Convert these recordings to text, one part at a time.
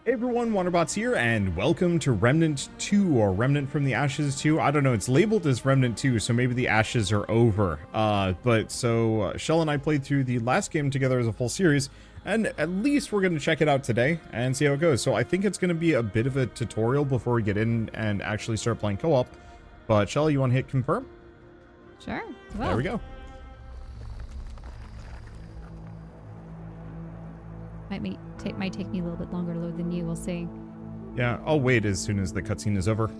Hey everyone, Wanderbots here, and welcome to Remnant 2, or Remnant from the Ashes 2. I don't know, it's labeled as Remnant 2, so maybe the ashes are over. Shell and I played through the last game together as a full series, and at least we're going to check it out today and see how it goes. So I think it's going to be a bit of a tutorial before we get in and actually start playing co-op. But Shell, you want to hit confirm? Sure. Well. There we go. Might take me a little bit longer to load than you. We'll see. Yeah, I'll wait as soon as the cutscene is over.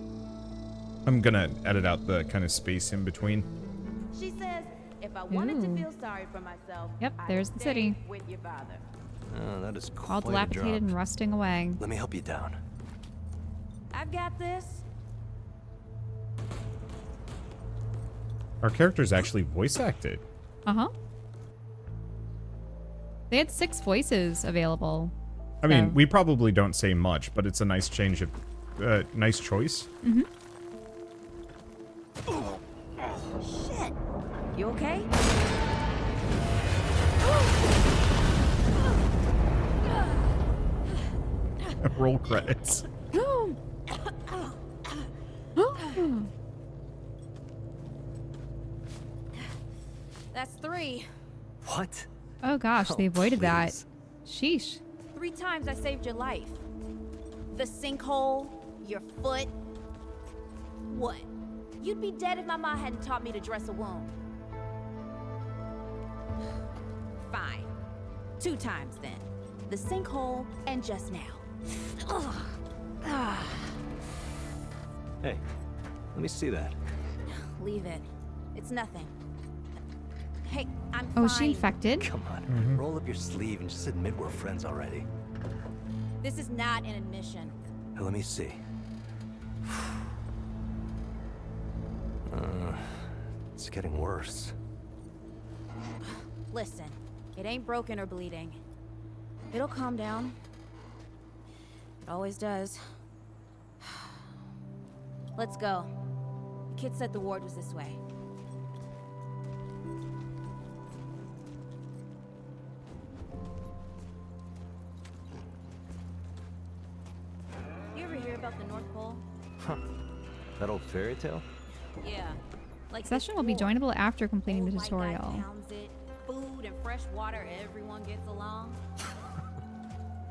I'm gonna edit out the kind of space in between. She says, if I wanted to feel sorry for myself, yep, there's the city. With your father. Oh, that is quite all dilapidated and rusting away. Let me help you down. I've got this. Our character's actually voice acted. Uh-huh. They had 6 voices available. I mean, we probably don't say much, but it's a nice change of, nice choice. Mm-hmm. Oh, shit. You okay? Roll credits. That's 3. What? Oh gosh, they avoided that. Please. Sheesh. 3 times I saved your life. The sinkhole, your foot. What? You'd be dead if my mom hadn't taught me to dress a wound. Fine. 2 times then. The sinkhole and just now. Hey, let me see that. Leave it. It's nothing. Hey, I'm fine. Oh, is she infected? Come on, roll up your sleeve and just admit we're friends already. This is not an admission. Hey, let me see. It's getting worse. Listen, it ain't broken or bleeding. It'll calm down. It always does. Let's go. The kid said the ward was this way. You ever hear about the North Pole? Huh. That old fairy tale? Yeah. Like Session will be joinable after completing the Old white guy tutorial. pounds it. Food and fresh water, everyone gets along.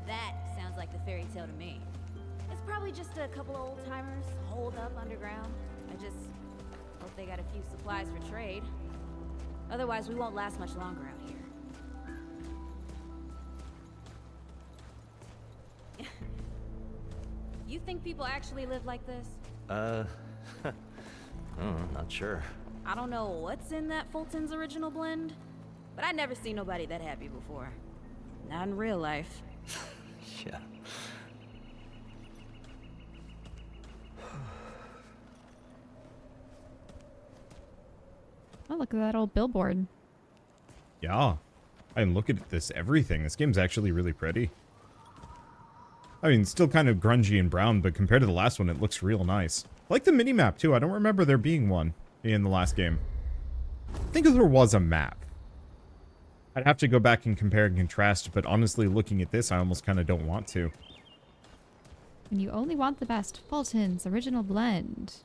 That sounds like the fairy tale to me. It's probably just a couple of old timers holed up underground. I just hope they got a few supplies for trade. Otherwise, we won't last much longer out here. You think people actually live like this? Not sure. I don't know what's in that Fulton's original blend, but I never seen nobody that happy before. Not in real life. Yeah. Oh, look at that old billboard. Yeah. I mean, look at this everything. This game's actually really pretty. I mean, still kind of grungy and brown, but compared to the last one, it looks real nice. I like the mini-map, too. I don't remember there being one in the last game. I think there was a map. I'd have to go back and compare and contrast, but honestly, looking at this, I almost kind of don't want to. And you only want the best. Fulton's original blend.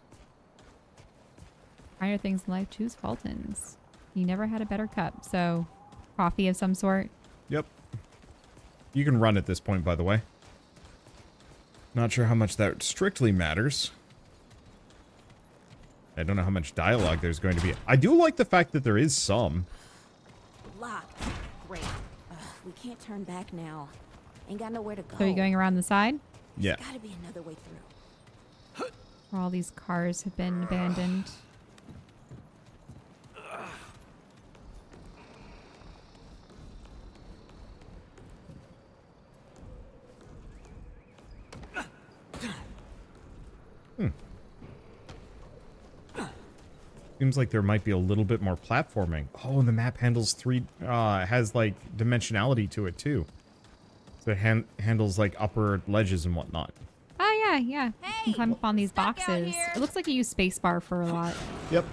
Finer things in life, choose Fulton's. You never had a better cup, so coffee of some sort. Yep. You can run at this point, by the way. Not sure how much that strictly matters. I don't know how much dialogue there's going to be. I do like the fact that there is some. Locked. Great. We can't turn back now. Ain't got nowhere to go. So are you going around the side? Yeah. There's gotta be another way through. Where all these cars have been abandoned. Seems like there might be a little bit more platforming. Oh, and the map handles has like dimensionality to it too. So it handles like upper ledges and whatnot. Oh yeah, yeah. You Hey, can climb up on these stuck out boxes. here. It looks like you use spacebar for a lot. Yep.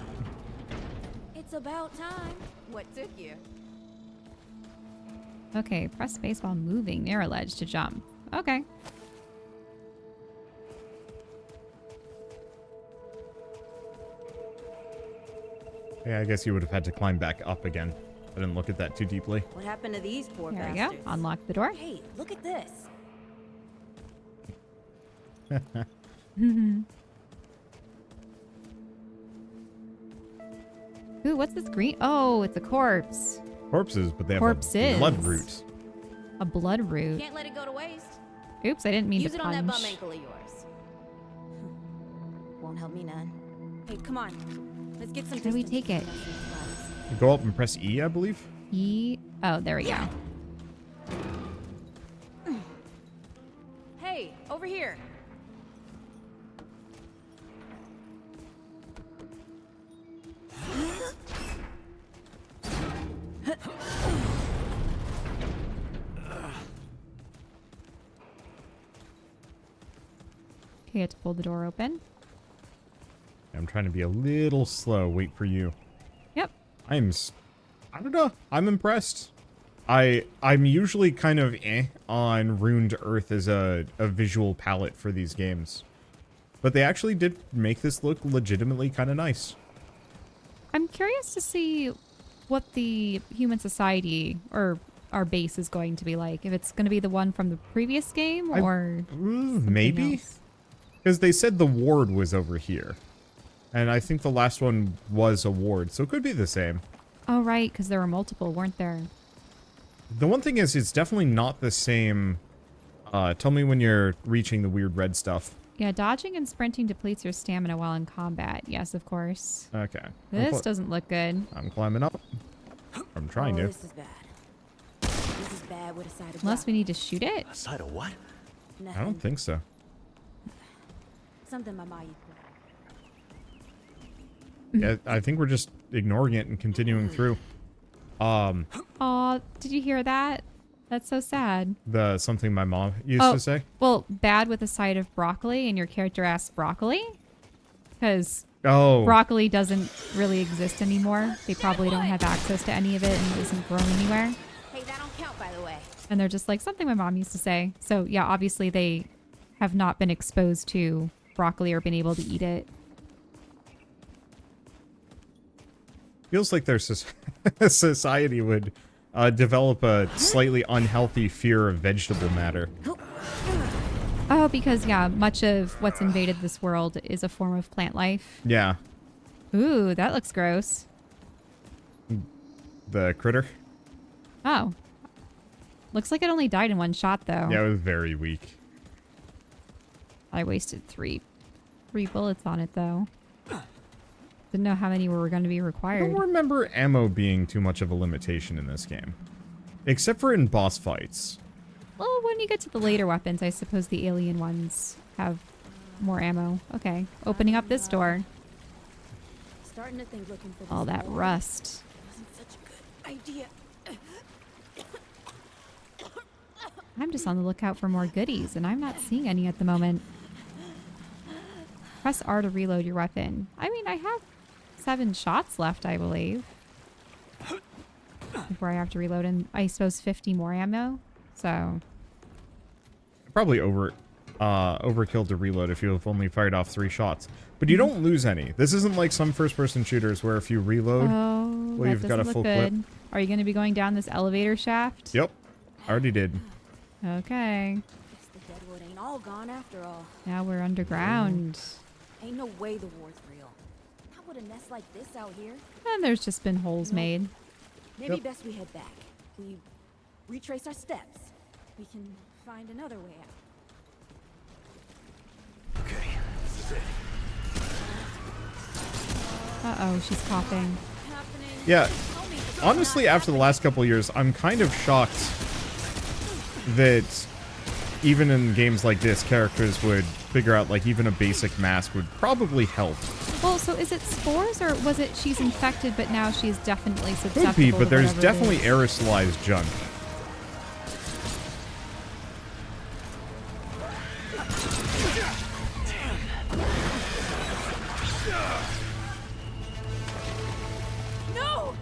It's about time. What took you? Okay, press space while moving near a ledge to jump. Okay. Yeah, I guess you would have had to climb back up again. I didn't look at that too deeply. What happened to these poor There we bastards? go. Unlock the door. Hey, look at this. Ooh, what's this green? Oh, it's a corpse. Corpses, but they have Corpses. a blood root. A blood root. Can't let it go to waste. Oops, I didn't mean Use to it punch. on that bum ankle of yours. Won't help me none. Hey, come on. Let's get some How do we distance take it? between us and these guys. You go up and press E, I believe. Oh, there we go. Hey, over here. Okay, I have to pull the door open. I'm trying to be a little slow. Wait for you. Yep. I don't know. I'm impressed. I'm usually kind of on Ruined Earth as a visual palette for these games. But they actually did make this look legitimately kind of nice. I'm curious to see what the human society or our base is going to be like. If it's going to be the one from the previous game or something maybe? else. Because they said the ward was over here. And I think the last one was a ward, so it could be the same. Oh, right, because there were multiple, weren't there? The one thing is, it's definitely not the same. Tell me when you're reaching the weird red stuff. Yeah, dodging and sprinting depletes your stamina while in combat. Yes, of course. Okay. This doesn't look good. I'm climbing up. I'm trying to. This is bad. This is bad with a side of Unless we need to shoot it. A side of what? I don't think so. Something my mom used to. Yeah, I think we're just ignoring it and continuing through. Aw, did you hear that? That's so sad. The something my mom used to say. Well, bad with a side of broccoli and your character asks broccoli? Because Oh. broccoli doesn't really exist anymore. They probably don't have access to any of it and it isn't grown anywhere. Hey, that don't count, by the way. And they're just like, something my mom used to say. So yeah, obviously they have not been exposed to broccoli or been able to eat it. Feels like their society would develop a slightly unhealthy fear of vegetable matter. Oh, because yeah, much of what's invaded this world is a form of plant life. Yeah. Ooh, that looks gross. The critter. Oh. Looks like it only died in one shot though. Yeah, it was very weak. I wasted three bullets on it though. Didn't know how many were going to be I required. don't remember ammo being too much of a limitation in this game. Except for in boss fights. Well, when you get to the later weapons, I suppose the alien ones have more ammo. Okay, opening up this door. Starting to think looking for this All that wall rust. wasn't such a good idea. I'm just on the lookout for more goodies, and I'm not seeing any at the moment. Press R to reload your weapon. I mean, I have 7 shots left, I believe. Before I have to reload, and I suppose 50 more ammo. So Probably overkill to reload if you have only fired off 3 shots. But you don't lose any. This isn't like some first-person shooters where if you reload, oh, well, that you've got a doesn't full look clip. good. Are you going to be going down this elevator shaft? Yep. I already did. Okay. Guess the deadwood ain't all gone after all. Now we're underground. Ain't no way the war's real. How would a nest like this out here? And there's just been holes made. Maybe Yep. best we head back. We retrace our steps. We can find another way out. Okay, this is it. Uh-oh, she's coughing. Happening. Yeah. Tell me it's Honestly, not after the last couple of years, I'm kind of shocked that even in games like this, characters would figure out, like, even a basic mask would probably help. Well, so is it spores or was it she's infected but now she's definitely susceptible Could be, to but there's whatever it definitely is? aerosolized junk. No!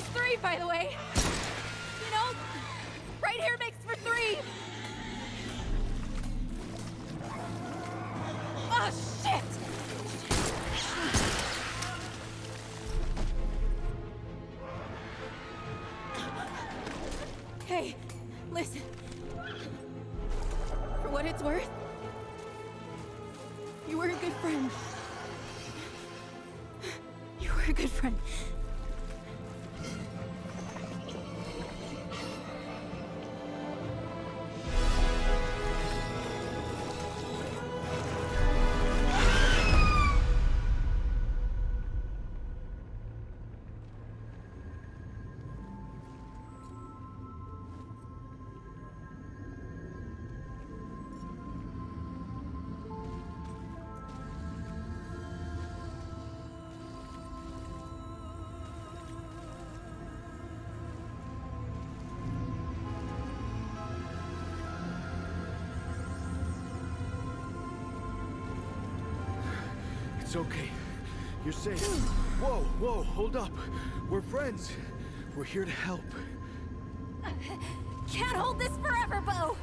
is 3, by the way. You know, right here makes for 3. Oh, shit! Hey, listen. For what it's worth, you were a good friend. You were a good friend. It's okay. You're safe. Whoa, whoa, hold up. We're friends. We're here to help. Can't hold this forever, Bo!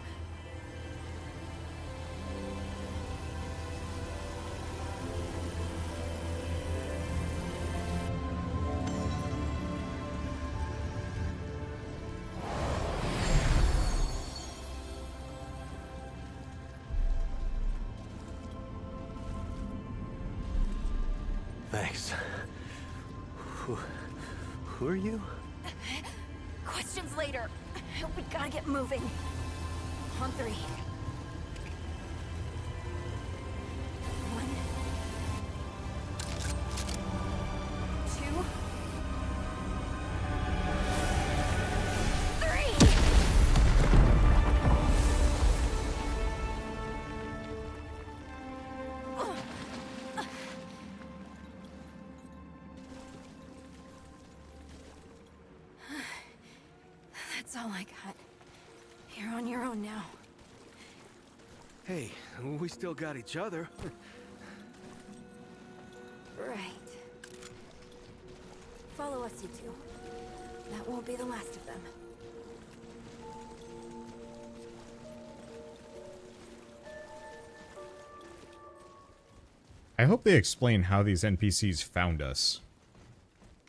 Thanks. Who are you? Questions later. We gotta get moving. On 3. 1, 2, 3! That's all I got. You're on your own now. Hey, we still got each other. Right. Follow us, you two. That won't be the last of them. I hope they explain how these NPCs found us.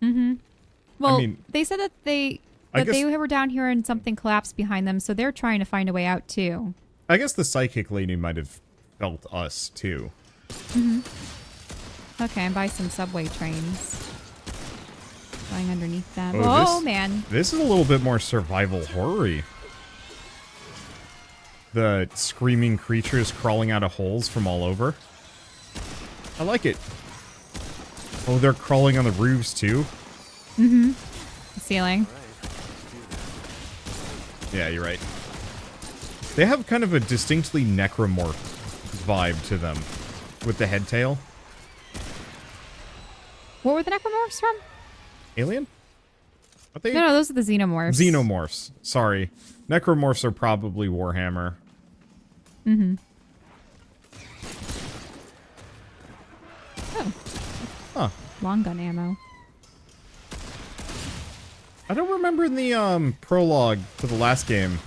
Well, mean, they said that they I guess- they were down here and something collapsed behind them, so they're trying to find a way out too. I guess the psychic lady might have felt us too. Okay, and buy some subway trains. Going underneath them. Oh, Oh, this- man. This is a little bit more survival horror-y. The screaming creatures crawling out of holes from all over. I like it. Oh, they're crawling on the roofs too? The ceiling. Yeah, you're right. They have kind of a distinctly necromorph vibe to them. With the head tail. What were the necromorphs from? Alien? Are they? No, those are the xenomorphs. Xenomorphs. Sorry. Necromorphs are probably Warhammer. Oh, Huh. long gun ammo. I don't remember in the prologue to the last game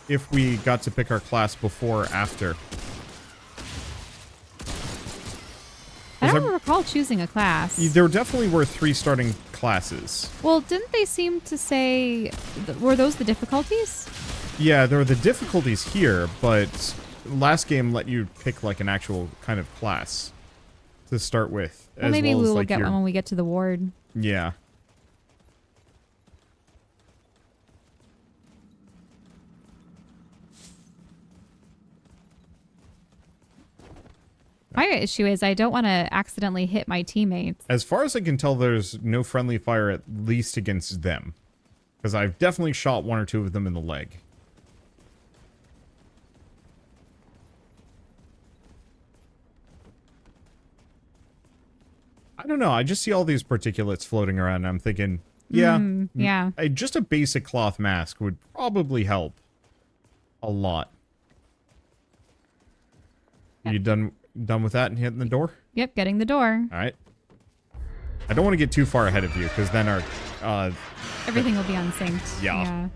if we got to pick our class before or after. I don't I- recall choosing a class. There definitely were 3 starting classes. Well, didn't they seem to say... Were those the difficulties? Yeah, there were the difficulties here, but last game let you pick like an actual kind of class to start with. Well, as maybe well we as, will like, get your- one when we get to the ward. Yeah. My issue is I don't want to accidentally hit my teammates. As far as I can tell, there's no friendly fire, at least against them. Because I've definitely shot 1 or 2 of them in the leg. I don't know, I just see all these particulates floating around, and I'm thinking, yeah, Yeah. just a basic cloth mask would probably help a lot. Yep. You done with that and hitting the door? Yep, getting the door. All right. I don't want to get too far ahead of you, because then our... Everything will be unsynced. Yeah.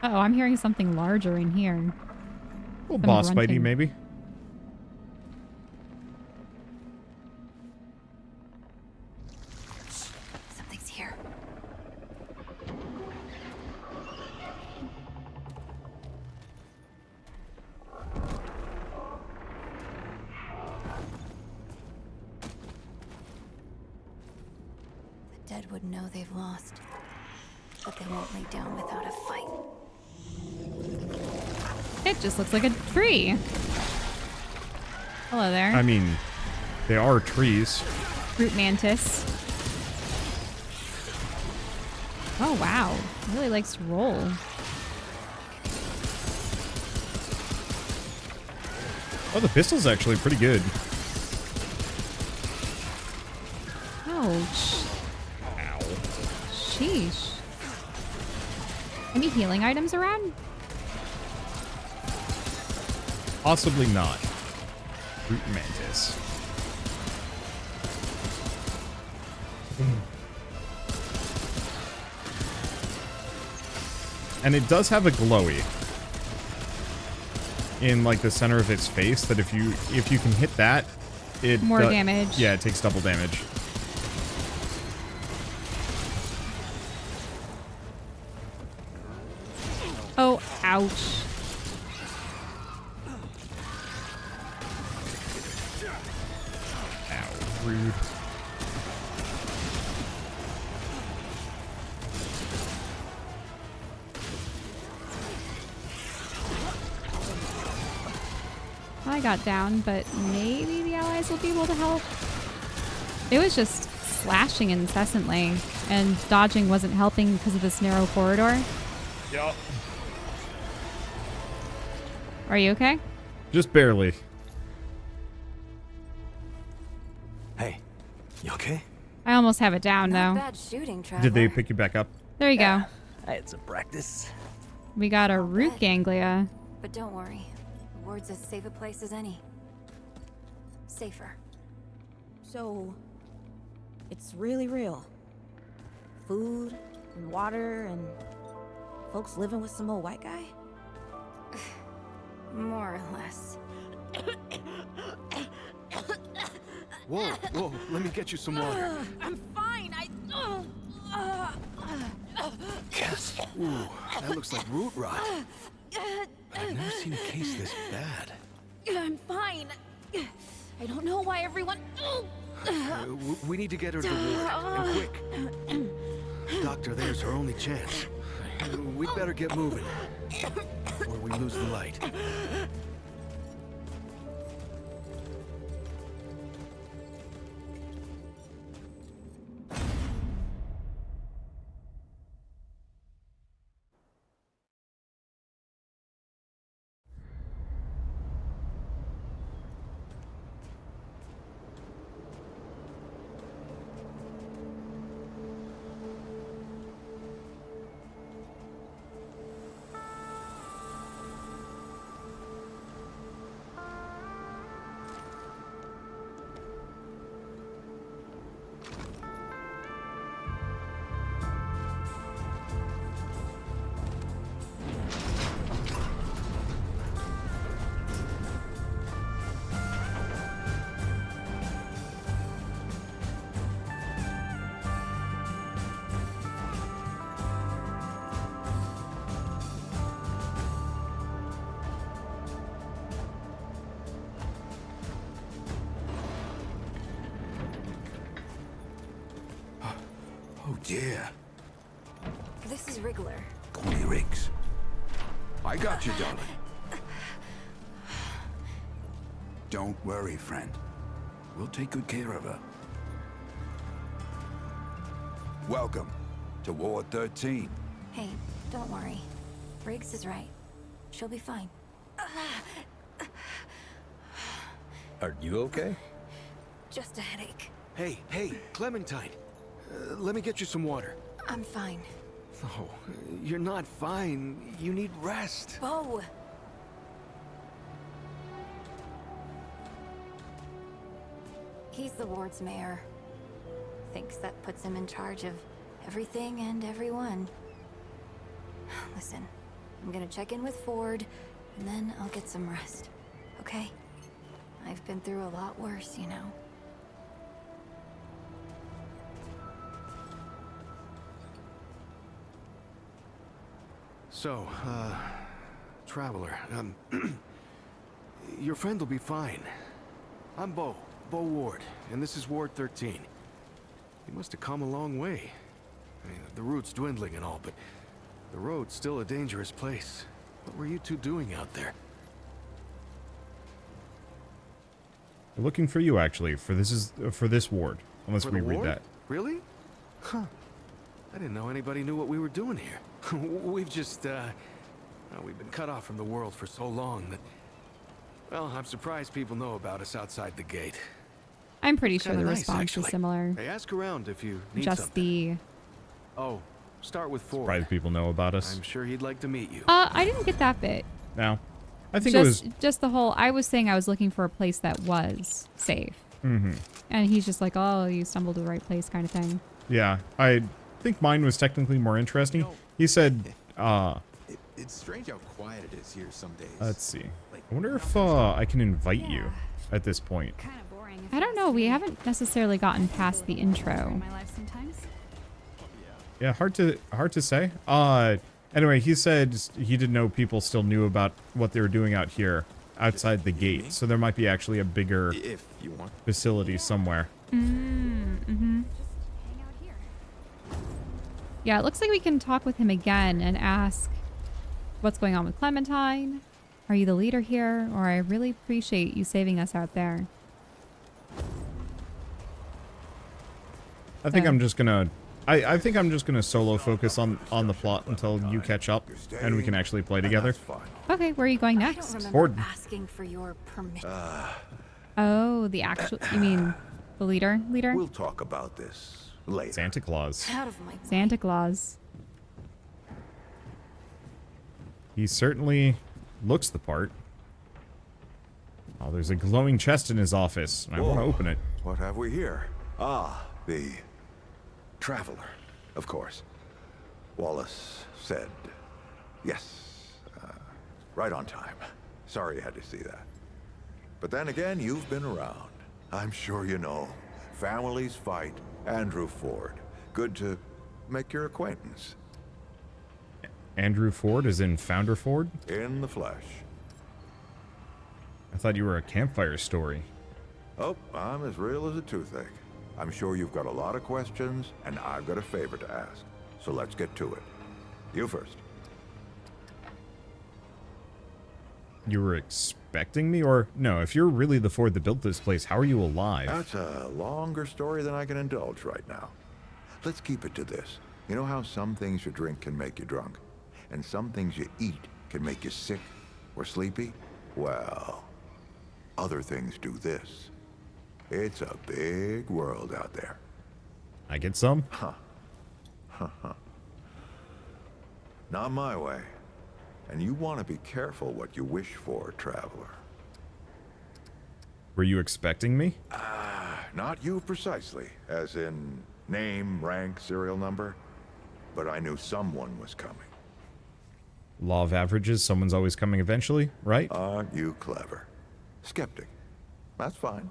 Uh-oh, I'm hearing something larger in here. Little Some boss grunting. fighty, maybe. Something's here. The dead would know they've lost, but they won't lay down without a fight. It just looks like a tree. Hello there. I mean, they are trees. Root mantis. Oh, wow. Really likes to roll. Oh, the pistol's actually pretty good. Ouch. Ow. Sheesh. Any healing items around? Possibly not. Root mantis. And it does have a glowy in like the center of its face that if you can hit that, it More damage. Yeah, it takes double damage. Oh, ouch. Ow, rude. I got down, but maybe the allies will be able to help. It was just slashing incessantly, and dodging wasn't helping because of this narrow corridor. Yup. Are you okay? Just barely. Hey, you okay? I almost have it down, Not though. bad shooting, Traveler. Did they pick you back up? There you go. I had some practice. We got a root ganglia. But don't worry. The ward's as safe a place as any. Safer. So, it's really real. Food and water and folks living with some old white guy? More or less. Whoa, whoa, let me get you some water. I'm fine. Yes. Ooh, that looks like root rot. I've never seen a case this bad. I'm fine. I don't know why everyone. We need to get her to the ward, and quick. Doctor, there's her only chance. We'd better get moving, or we lose the light. Oh dear. This is Wriggler. Call me Riggs. I got you, darling. Don't worry, friend. We'll take good care of her. Welcome to Ward 13. Hey, don't worry. Briggs is right. She'll be fine. Are you okay? Just a headache. Hey, Clementine. Let me get you some water. I'm fine. No, you're not fine. You need rest. Bo! He's the ward's mayor. thinks that puts him in charge of everything and everyone. Listen, I'm gonna check in with Ford, and then I'll get some rest, okay? I've been through a lot worse, you know. So, Traveler, your friend will be fine. I'm Bo Ward, and this is Ward 13. You must have come a long way. I mean, the route's dwindling and all, but the road's still a dangerous place. What were you two doing out there? We're looking for you, actually, for this ward. Unless For we the read ward? that. Really? Huh. I didn't know anybody knew what we were doing here. We've just, we've been cut off from the world for so long that, well, I'm surprised people know about us outside the gate. I'm pretty sure Kinda the nice, response actually. is similar. Hey, ask around if you need Just something. the... Oh, start with Ford. Surprised people know about us. I'm sure he'd like to meet you. I didn't get that bit. No. I think it was... Just the whole... I was saying I was looking for a place that was safe. Mm-hmm. And he's just like, oh, you stumbled to the right place kind of thing. Yeah, I think mine was technically more interesting. He said, It's strange how quiet it is here some days. let's see. I wonder if I can invite you at this point. Kind of boring. I don't know. We haven't necessarily gotten past the intro. My life sometimes. Yeah, hard to say. Anyway, he said he didn't know people still knew about what they were doing out here outside the gate. So there might be actually a bigger If you want. facility somewhere. Mm-hmm. Hang out here. Yeah, it looks like we can talk with him again and ask what's going on with Clementine. Are you the leader here? Or I really appreciate you saving us out there. I think So- I'm just gonna I think I'm just gonna solo focus on the plot until you catch up and we can actually play together. Okay, where are you going I don't next? remember Ford. asking for your permission. Oh, the actual... You mean the leader? Leader? We'll talk about this later. Santa Claus. Out of my way. Santa Claus. He certainly looks the part. Oh, there's a glowing chest in his office, and I want to Whoa. open it. What have we here? Ah, the Traveler, of course. Wallace said yes. Right on time. Sorry you had to see that. But then again, you've been around. I'm sure you know. Families fight. Andrew Ford. Good to make your acquaintance. Andrew Ford is in Founder Ford? In the flesh. I thought you were a campfire story. Oh, I'm as real as a toothache. I'm sure you've got a lot of questions, and I've got a favor to ask. So let's get to it. You first. You were expecting me? Or, no, if you're really the Ford that built this place, how are you alive? That's a longer story than I can indulge right now. Let's keep it to this. You know how some things you drink can make you drunk? And some things you eat can make you sick or sleepy? Well, other things do this. It's a big world out there. I get some? Not my way. And you want to be careful what you wish for, Traveler. Were you expecting me? Not you precisely, as in name, rank, serial number. But I knew someone was coming. Law of averages, someone's always coming eventually, right? Aren't you clever? Skeptic. That's fine.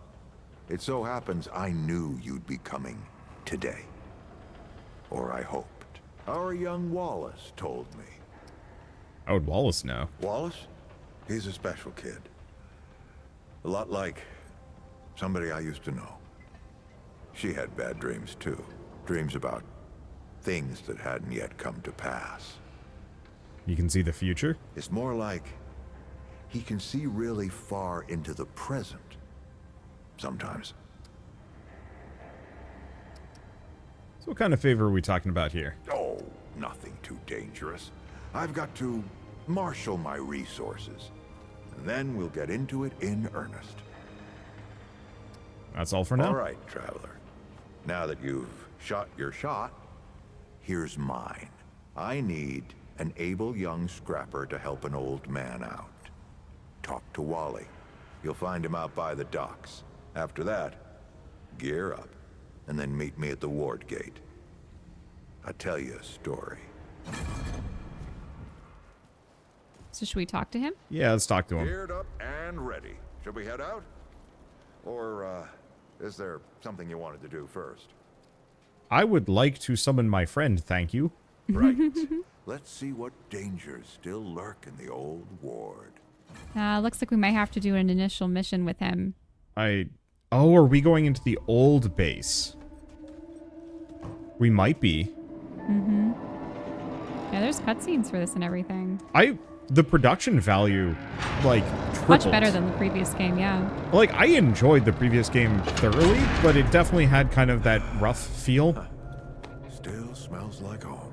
It so happens I knew you'd be coming today. Or I hoped. Our young Wallace told me. How would Wallace know? Wallace? He's a special kid. A lot like somebody I used to know. She had bad dreams too. Dreams about things that hadn't yet come to pass. You can see the future? It's more like he can see really far into the present. Sometimes. So what kind of favor are we talking about here? Oh, nothing too dangerous. I've got to marshal my resources. And then we'll get into it in earnest. That's all for now? All right, Traveler. Now that you've shot your shot, here's mine. I need an able young scrapper to help an old man out. Talk to Wally. You'll find him out by the docks. After that, gear up. and then meet me at the ward gate. I'll tell you a story. So should we talk to him? Yeah, let's talk to him. Geared up and ready. Should we head out? Or, is there something you wanted to do first? I would like to summon my friend, thank you. Right. Let's see what dangers still lurk in the old ward. Looks like we might have to do an initial mission with him. Oh, are we going into the old base? We might be. Mm-hmm. Yeah, there's cutscenes for this and everything. The production value, like, tripled. Much better than the previous game, yeah. Like, I enjoyed the previous game thoroughly, but it definitely had kind of that rough feel. Still smells like home.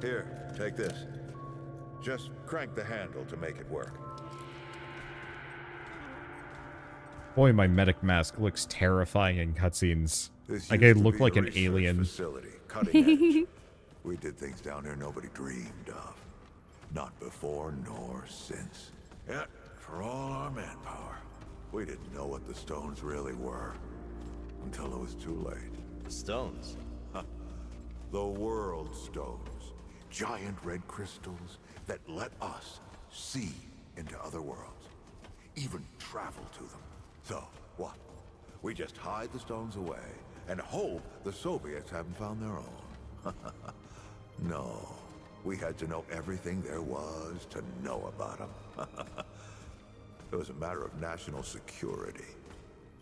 Here, take this. Just crank the handle to make it work. Boy, my medic mask looks terrifying in cutscenes. This Like, used I to look be a like an research alien. Facility, cutting edge. We did things down here nobody dreamed of. Not before nor since. Yet, for all our manpower, we didn't know what the stones really were. Until it was too late. The stones? The world stones. Giant red crystals that let us see into other worlds. Even travel to them. So, what? We just hide the stones away and hope the Soviets haven't found their own. No. We had to know everything there was to know about them. It was a matter of national security.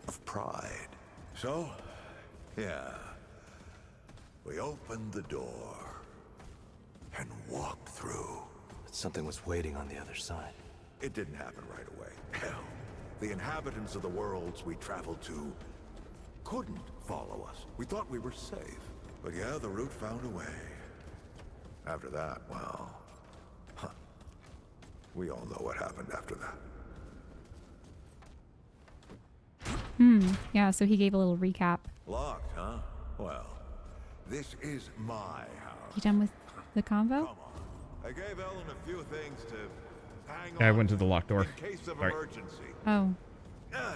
Of pride. So, yeah. We opened the door and walked through. But something was waiting on the other side. It didn't happen right away. Hell, the inhabitants of the worlds we traveled to couldn't follow us. We thought we were safe. But yeah, the route found a way. After that, well... We all know what happened after that. Yeah, so he gave a little recap. Locked, huh? Well, this is my house. You done with the convo? Come on. I gave Ellen a few things to hang Yeah, I on went to the locked door. in case of Sorry. emergency. Oh,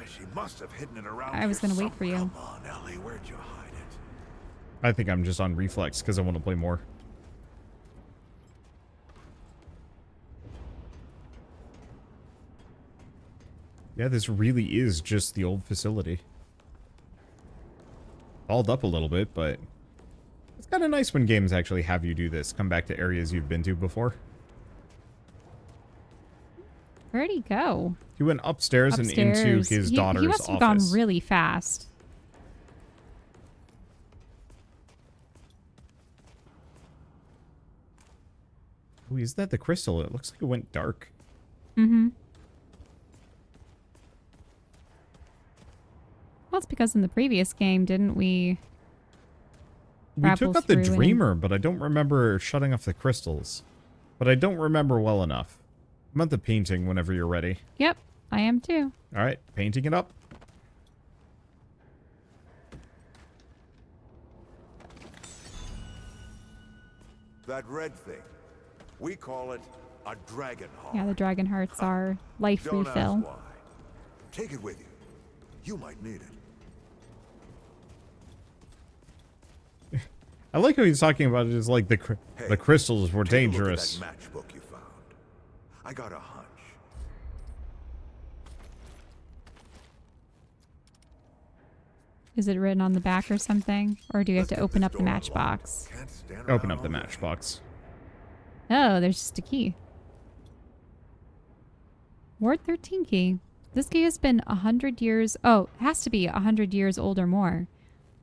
She must have hidden it around I was here gonna wait for you. Come on, Ellie, where'd you hide it? I think I'm just on reflex because I want to play more. Yeah, this really is just the old facility. Balled up a little bit, but it's kind of nice when games actually have you do this. Come back to areas you've been to before. where'd he go? He went upstairs and into his daughter's He must have office. gone really fast. Oh, is that the crystal? It looks like it went dark. Mm-hmm. Well, it's because in the previous game, didn't we? We took Rappel out the through and- Dreamer, but I don't remember shutting off the crystals. But I don't remember well enough. I'm at the painting whenever you're ready. Yep, I am too. All right, painting it up. That red thing. We call it a dragon heart. Yeah, the dragon hearts are life Don't refill. ask why. Take it with you. You might need it. I like how he's talking about it as like the Hey, crystals were take a look at dangerous. that matchbook you found. I got a hunch. Is it written on the back or something? Or do you have Let's to get open this up the door matchbox? unlocked. Can't stand Open around up the all day. matchbox. Oh, there's just a key. Ward 13 key. This key has been 100 years... Oh, it has to be 100 years old or more.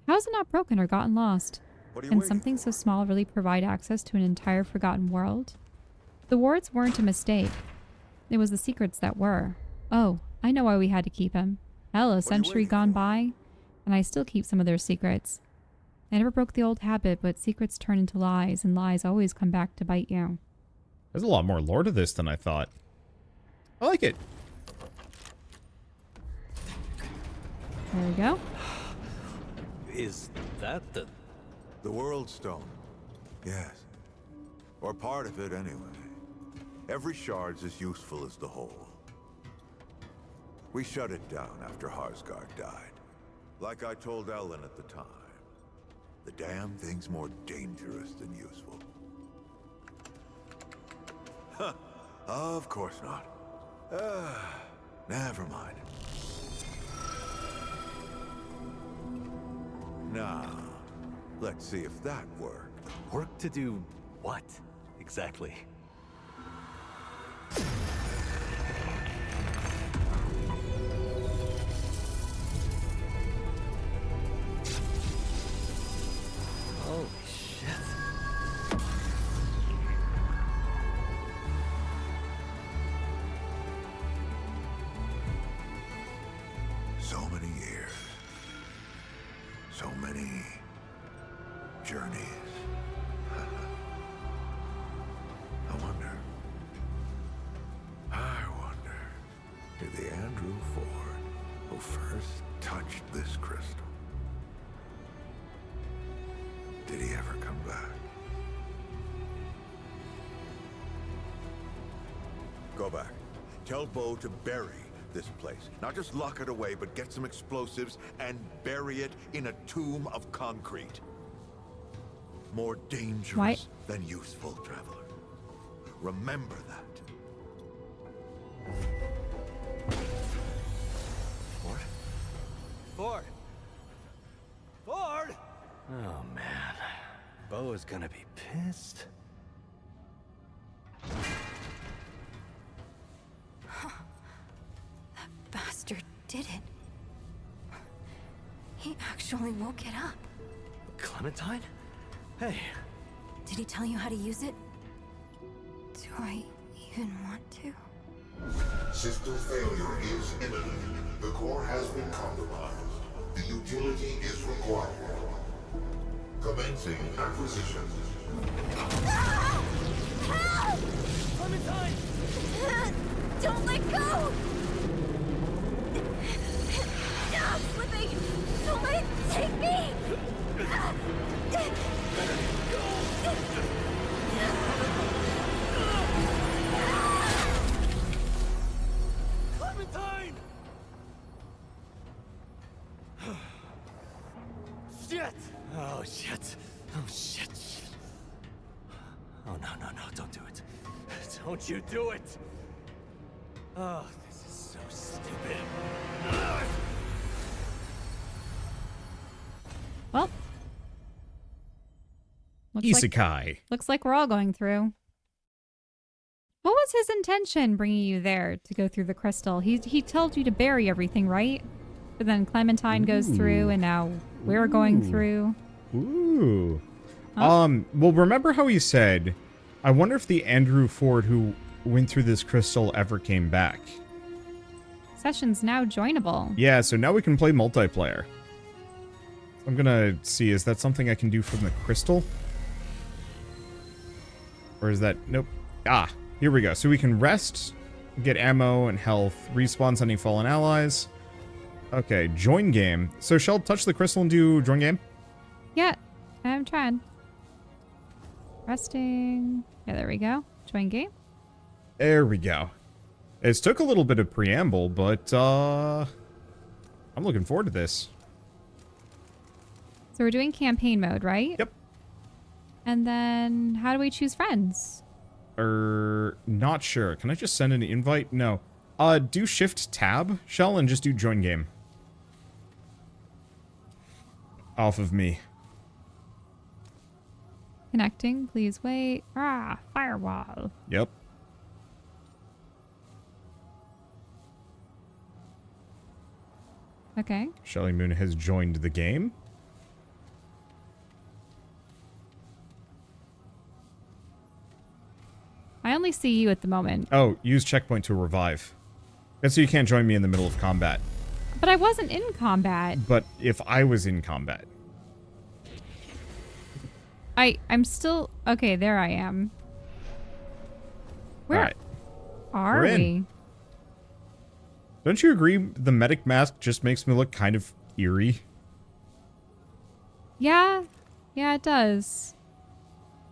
How is it not broken or gotten lost? What are you Can waiting something for? so small really provide access to an entire forgotten world? The wards weren't a mistake. It was the secrets that were. Oh, I know why we had to keep him. Hell, a century waiting gone for? by, and I still keep some of their secrets. I never broke the old habit, but secrets turn into lies, and lies always come back to bite you. There's a lot more lore to this than I thought. I like it. There we go. Is that the... The World Stone. Yes. Or part of it, anyway. Every shard's as useful as the whole. We shut it down after Harsgard died. Like I told Ellen at the time, the damn thing's more dangerous than useful. Huh. Of course not. Never mind. Now, let's see if that worked. Work to do what, exactly? Holy shit. So many years. So many journeys. I wonder, did the Andrew Ford who first touched this crystal, did he ever come back? Go back. Tell Bo to bury this place. Not just lock it away, but get some explosives and bury it in a tomb of concrete. More dangerous than useful, traveler. Remember that. Ford? Ford! Ford! Oh, man. Bo is gonna be pissed. That bastard did it. He actually woke it up. Clementine? Hey. Did he tell you how to use it? Do I even want to? System failure is imminent. The core has been compromised. The utility is required. Commencing acquisition. Ah! Help! Clementine! Don't let go! No, I'm slipping! Don't let it take me! Clementine! Shit! Oh, shit. Oh, shit. Oh, no, no, no, don't do it. Don't you do it! Oh, this is so stupid. Well. Looks like we're all going through. What was his intention bringing you there to go through the crystal? He told you to bury everything, right? But then Clementine goes through, and now we're going through. Ooh. Oh. Well, remember how he said, I wonder if the Andrew Ford who went through this crystal ever came back. Session's now joinable. Yeah, so now we can play multiplayer. I'm gonna see, is that something I can do from the crystal? Or is that... Nope. Ah, here we go. So we can rest, get ammo and health, respawns any fallen allies. Okay, join game. So Shell, touch the crystal and do join game? Yeah, I'm trying. Resting. Yeah, there we go. Join game. There we go. It took a little bit of preamble, but I'm looking forward to this. So we're doing campaign mode, right? Yep. And then how do we choose friends? Not sure. Can I just send an invite? No. Do shift tab, Shell, and just do join game. Off of me. Connecting, please wait. Ah, firewall. Yep. Okay. Shelly Moon has joined the game. I only see you at the moment. Oh, use checkpoint to revive. That's so you can't join me in the middle of combat. But I wasn't in combat. But if I was in combat. I'm still... Okay, there I am. Where Alright. are We're in. we? Don't you agree the medic mask just makes me look kind of eerie? Yeah. Yeah, it does.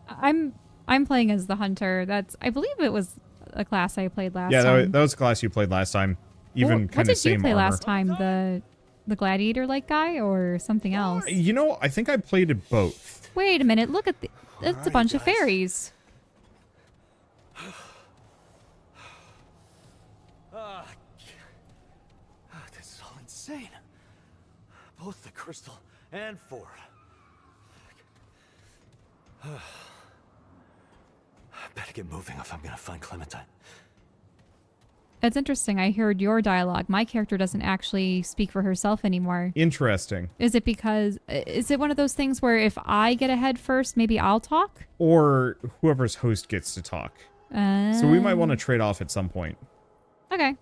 I'm playing as the Hunter. I believe it was a class I played last time. Yeah, that was the class you played last time. even What kind of did you same play armor. last time? The gladiator-like guy or something else? You know, I think I played it both. Wait a minute. Look at it's a right, bunch of guys. fairies. This is all insane. Both the crystal and Ford. Better get moving if I'm gonna find Clementine. It's interesting. I heard your dialogue. My character doesn't actually speak for herself anymore. Interesting. Is it one of those things where if I get ahead first, maybe I'll talk? Or whoever's host gets to talk. So we might want to trade off at some point. Okay.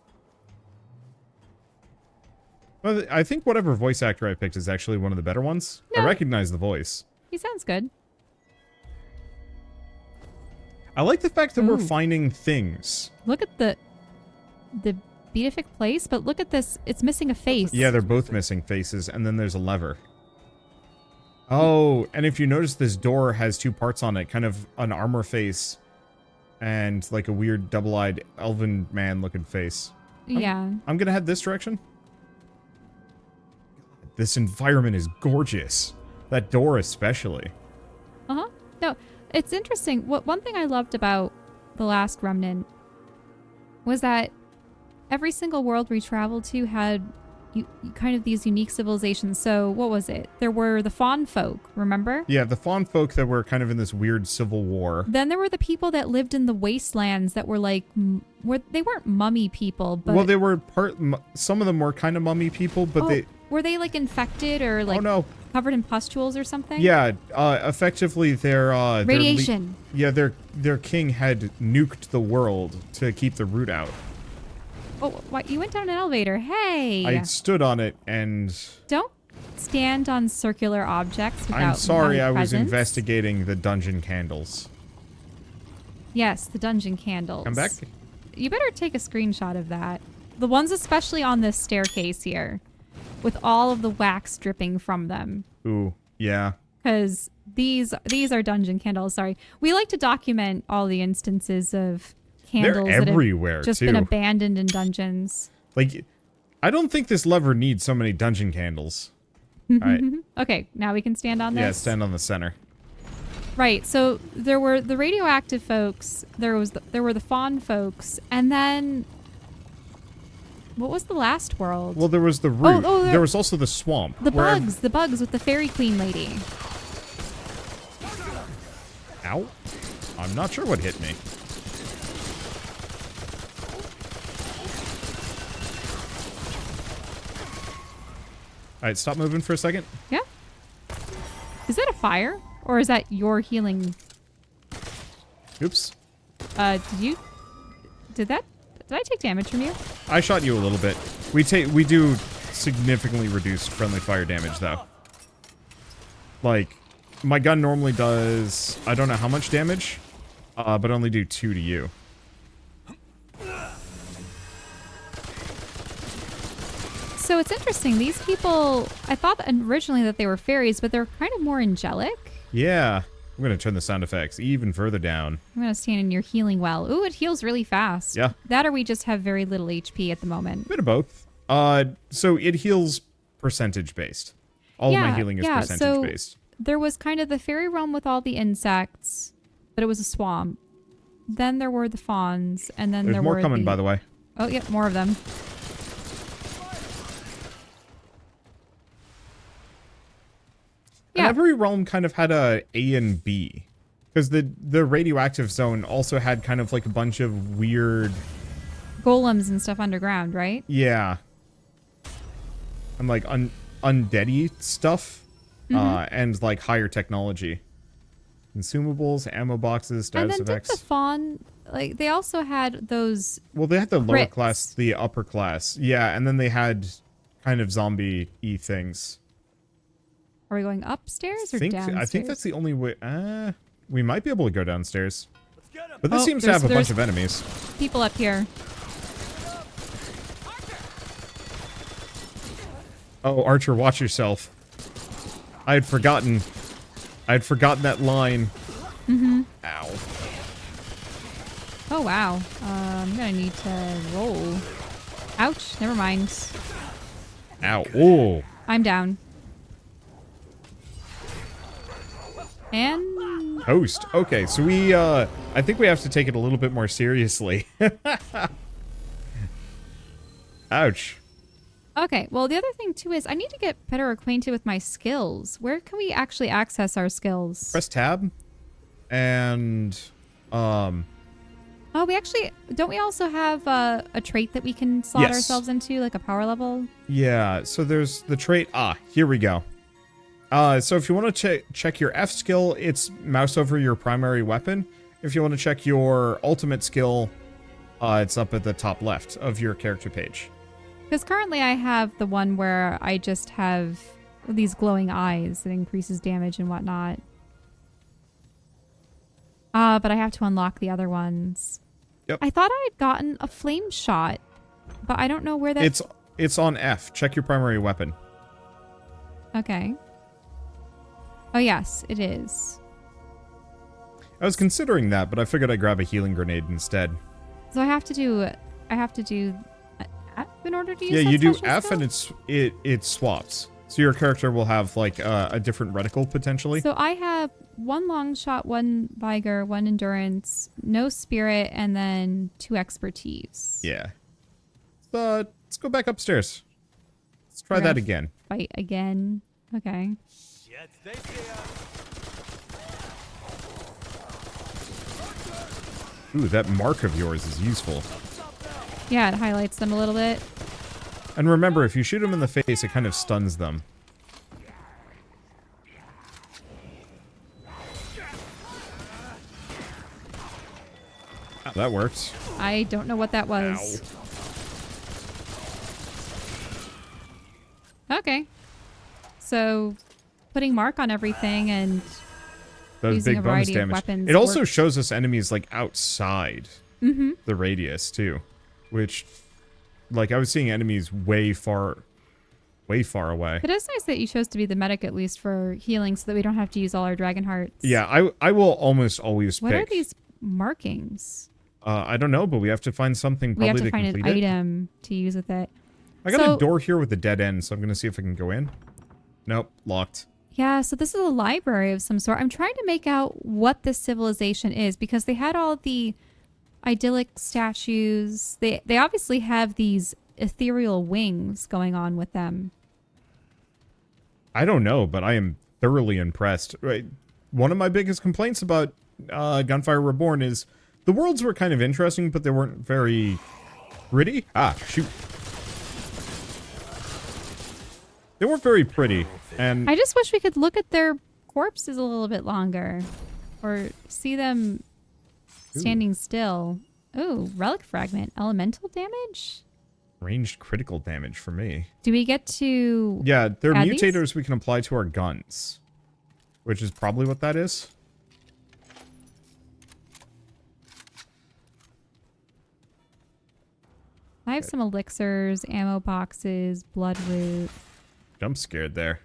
Well, I think whatever voice actor I picked is actually one of the better ones. I No. recognize the voice. He sounds good. I like the fact that we're Ooh. finding things. Look at the Beatific place, but look at this. It's missing a face. Yeah, they're both missing faces, and then there's a lever. Oh, and if you notice, this door has two parts on it, kind of an armor face and like a weird double-eyed elven man looking face. Yeah. I'm gonna head this direction. This environment is gorgeous. That door especially. Uh-huh. No, it's interesting. One thing I loved about the last Remnant was that every single world we traveled to had kind of these unique civilizations. So what was it? There were the fawn folk, remember? Yeah, the fawn folk that were kind of in this weird civil war. Then there were the people that lived in the wastelands that were like, they weren't mummy people, but... Well, they were some of them were kind of mummy people, but were they like infected or like covered in pustules or something? Yeah, effectively their radiation. Their king had nuked the world to keep the root out. Oh, what? You went down an elevator. Hey. I stood on it and... Don't stand on circular objects without I'm sorry, my I was presence. investigating the dungeon candles. Yes, the dungeon candles. Come back. You better take a screenshot of that. The ones especially on this staircase here, with all of the wax dripping from them. Ooh, yeah. Because these are dungeon candles. Sorry, we like to document all the instances of candles They're that everywhere, have just too. been abandoned in dungeons. Like, I don't think this lever needs so many dungeon candles. All right. Okay, now we can stand on this. Yeah, stand on the center. Right. So there were the radioactive folks. There were the fawn folks, and then what was the last world? Well, there was the root. there there was also the swamp. The bugs with the fairy queen lady. Ow. I'm not sure what hit me. All right, stop moving for a second. Yeah. Is that a fire? Or is that your healing? Oops. Did I take damage from you? I shot you a little bit. We do significantly reduced friendly fire damage, though. Like, my gun normally does, I don't know how much damage, but only do 2 to you. So it's interesting. These people, I thought originally that they were fairies, but they're kind of more angelic. Yeah. I'm going to turn the sound effects even further down. I'm going to stand in your healing well. Ooh, it heals really fast. Yeah. That or we just have very little HP at the moment. A bit of both. So it heals percentage based. All of my healing is percentage based. There was kind of the fairy realm with all the insects, but it was a swamp. Then there were the fawns, and then There's more coming, by the way. Oh, yep, more of them. And every realm kind of had a and B. Because the radioactive zone also had kind of like a bunch of weird... golems and stuff underground, right? Yeah. And like undeady stuff. And like higher technology. Consumables, ammo boxes, status and then effects. did the fawn, like, they also had those... Well, they had the lower crits. class, the upper class. Yeah, and then they had kind of zombie-y things. Are we going upstairs or downstairs? I think that's the only way. We might be able to go downstairs. But this seems to have a bunch of enemies. People up here. Oh, Archer, watch yourself. I had forgotten that line. Ow. Oh, wow. I'm going to need to roll. Ouch. Never mind. Ow. Oh. I'm down. And Toast. Okay, so we, I think we have to take it a little bit more seriously. Ouch. okay, well, the other thing too is I need to get better acquainted with my skills. Where can we actually access our skills? Press tab. And, Oh, we actually, don't we also have a trait that we can slot Yes. ourselves into, like a power level? yeah, so there's the trait. Here we go. So if you want to check your F skill, it's mouse over your primary weapon. If you want to check your ultimate skill, it's up at the top left of your character page. Because currently I have the one where I just have these glowing eyes that increases damage and whatnot. But I have to unlock the other ones. Yep. I thought I had gotten a flame shot, but I don't know where that... It's on F. Check your primary weapon. Okay. Oh, yes, it is. I was considering that, but I figured I'd grab a healing grenade instead. So I have to do F in order to use Yeah, that you do special F skill? and it swaps. So your character will have like a different reticle potentially. So I have 1 long shot, 1 vigor, 1 endurance, no spirit, and then 2 expertise. Yeah. Let's go back upstairs. Let's try We're that gonna again. Fight again. Okay. Shit, they see us. Ooh, that mark of yours is useful. Yeah, it highlights them a little bit. And remember, if you shoot them in the face, it kind of stuns them. That works. I don't know what that was. Okay. So, putting mark on everything and Those using big a bonus variety of damage. weapons It also works. shows us enemies like outside the radius too, which, like, I was seeing enemies way far away. It is nice that you chose to be the medic at least for healing so that we don't have to use all our dragon hearts. Yeah, I will almost always What pick. are these markings? I don't know, but we have to find something We probably have to find an complete it. item to use with it. I got So- a door here with a dead end, so I'm gonna see if I can go in. Nope, locked. Yeah, so this is a library of some sort. I'm trying to make out what this civilization is because they had all the idyllic statues. They obviously have these ethereal wings going on with them. I don't know, but I am thoroughly impressed. Right, one of my biggest complaints about Gunfire Reborn is the worlds were kind of interesting, but they weren't very pretty. Shoot. They weren't very pretty, and I just wish we could look at their corpses a little bit longer or see them standing still. Oh, relic fragment. Elemental damage? ranged critical damage for me. Do we get to... Yeah, they're add these? mutators we can apply to our guns, which is probably what that is. I have some elixirs, ammo boxes, blood root. Jump scared there.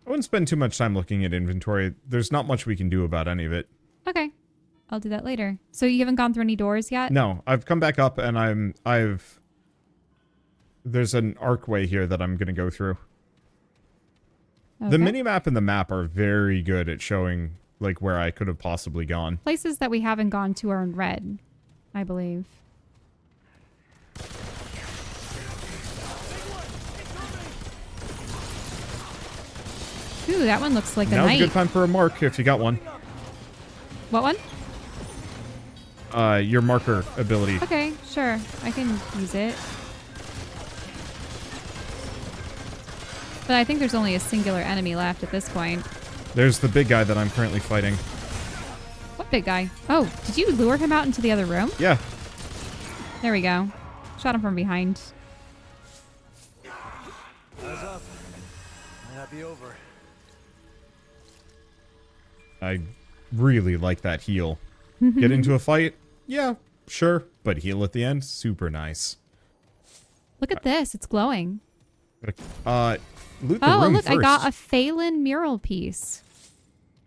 I wouldn't spend too much time looking at inventory. There's not much we can do about any of it. Okay. I'll do that later. So you haven't gone through any doors yet? No, I've come back up and there's an archway here that I'm going to go through. Okay. The minimap and the map are very good at showing like where I could have possibly gone. Places that we haven't gone to are in red, I believe. Ooh, that one looks like a Now's a knight. good time for a mark if you got one. What one? Your marker ability. Okay, sure. I can use it. But I think there's only a singular enemy left at this point. There's the big guy that I'm currently fighting. What big guy? Oh, did you lure him out into the other room? Yeah. There we go. Shot him from behind. Eyes up. Might not be over. I really like that heal. Get into a fight? Yeah, sure. But heal at the end? Super nice. Look at this. It's glowing. Loot the Oh, room look. first. I got a Phelan mural piece.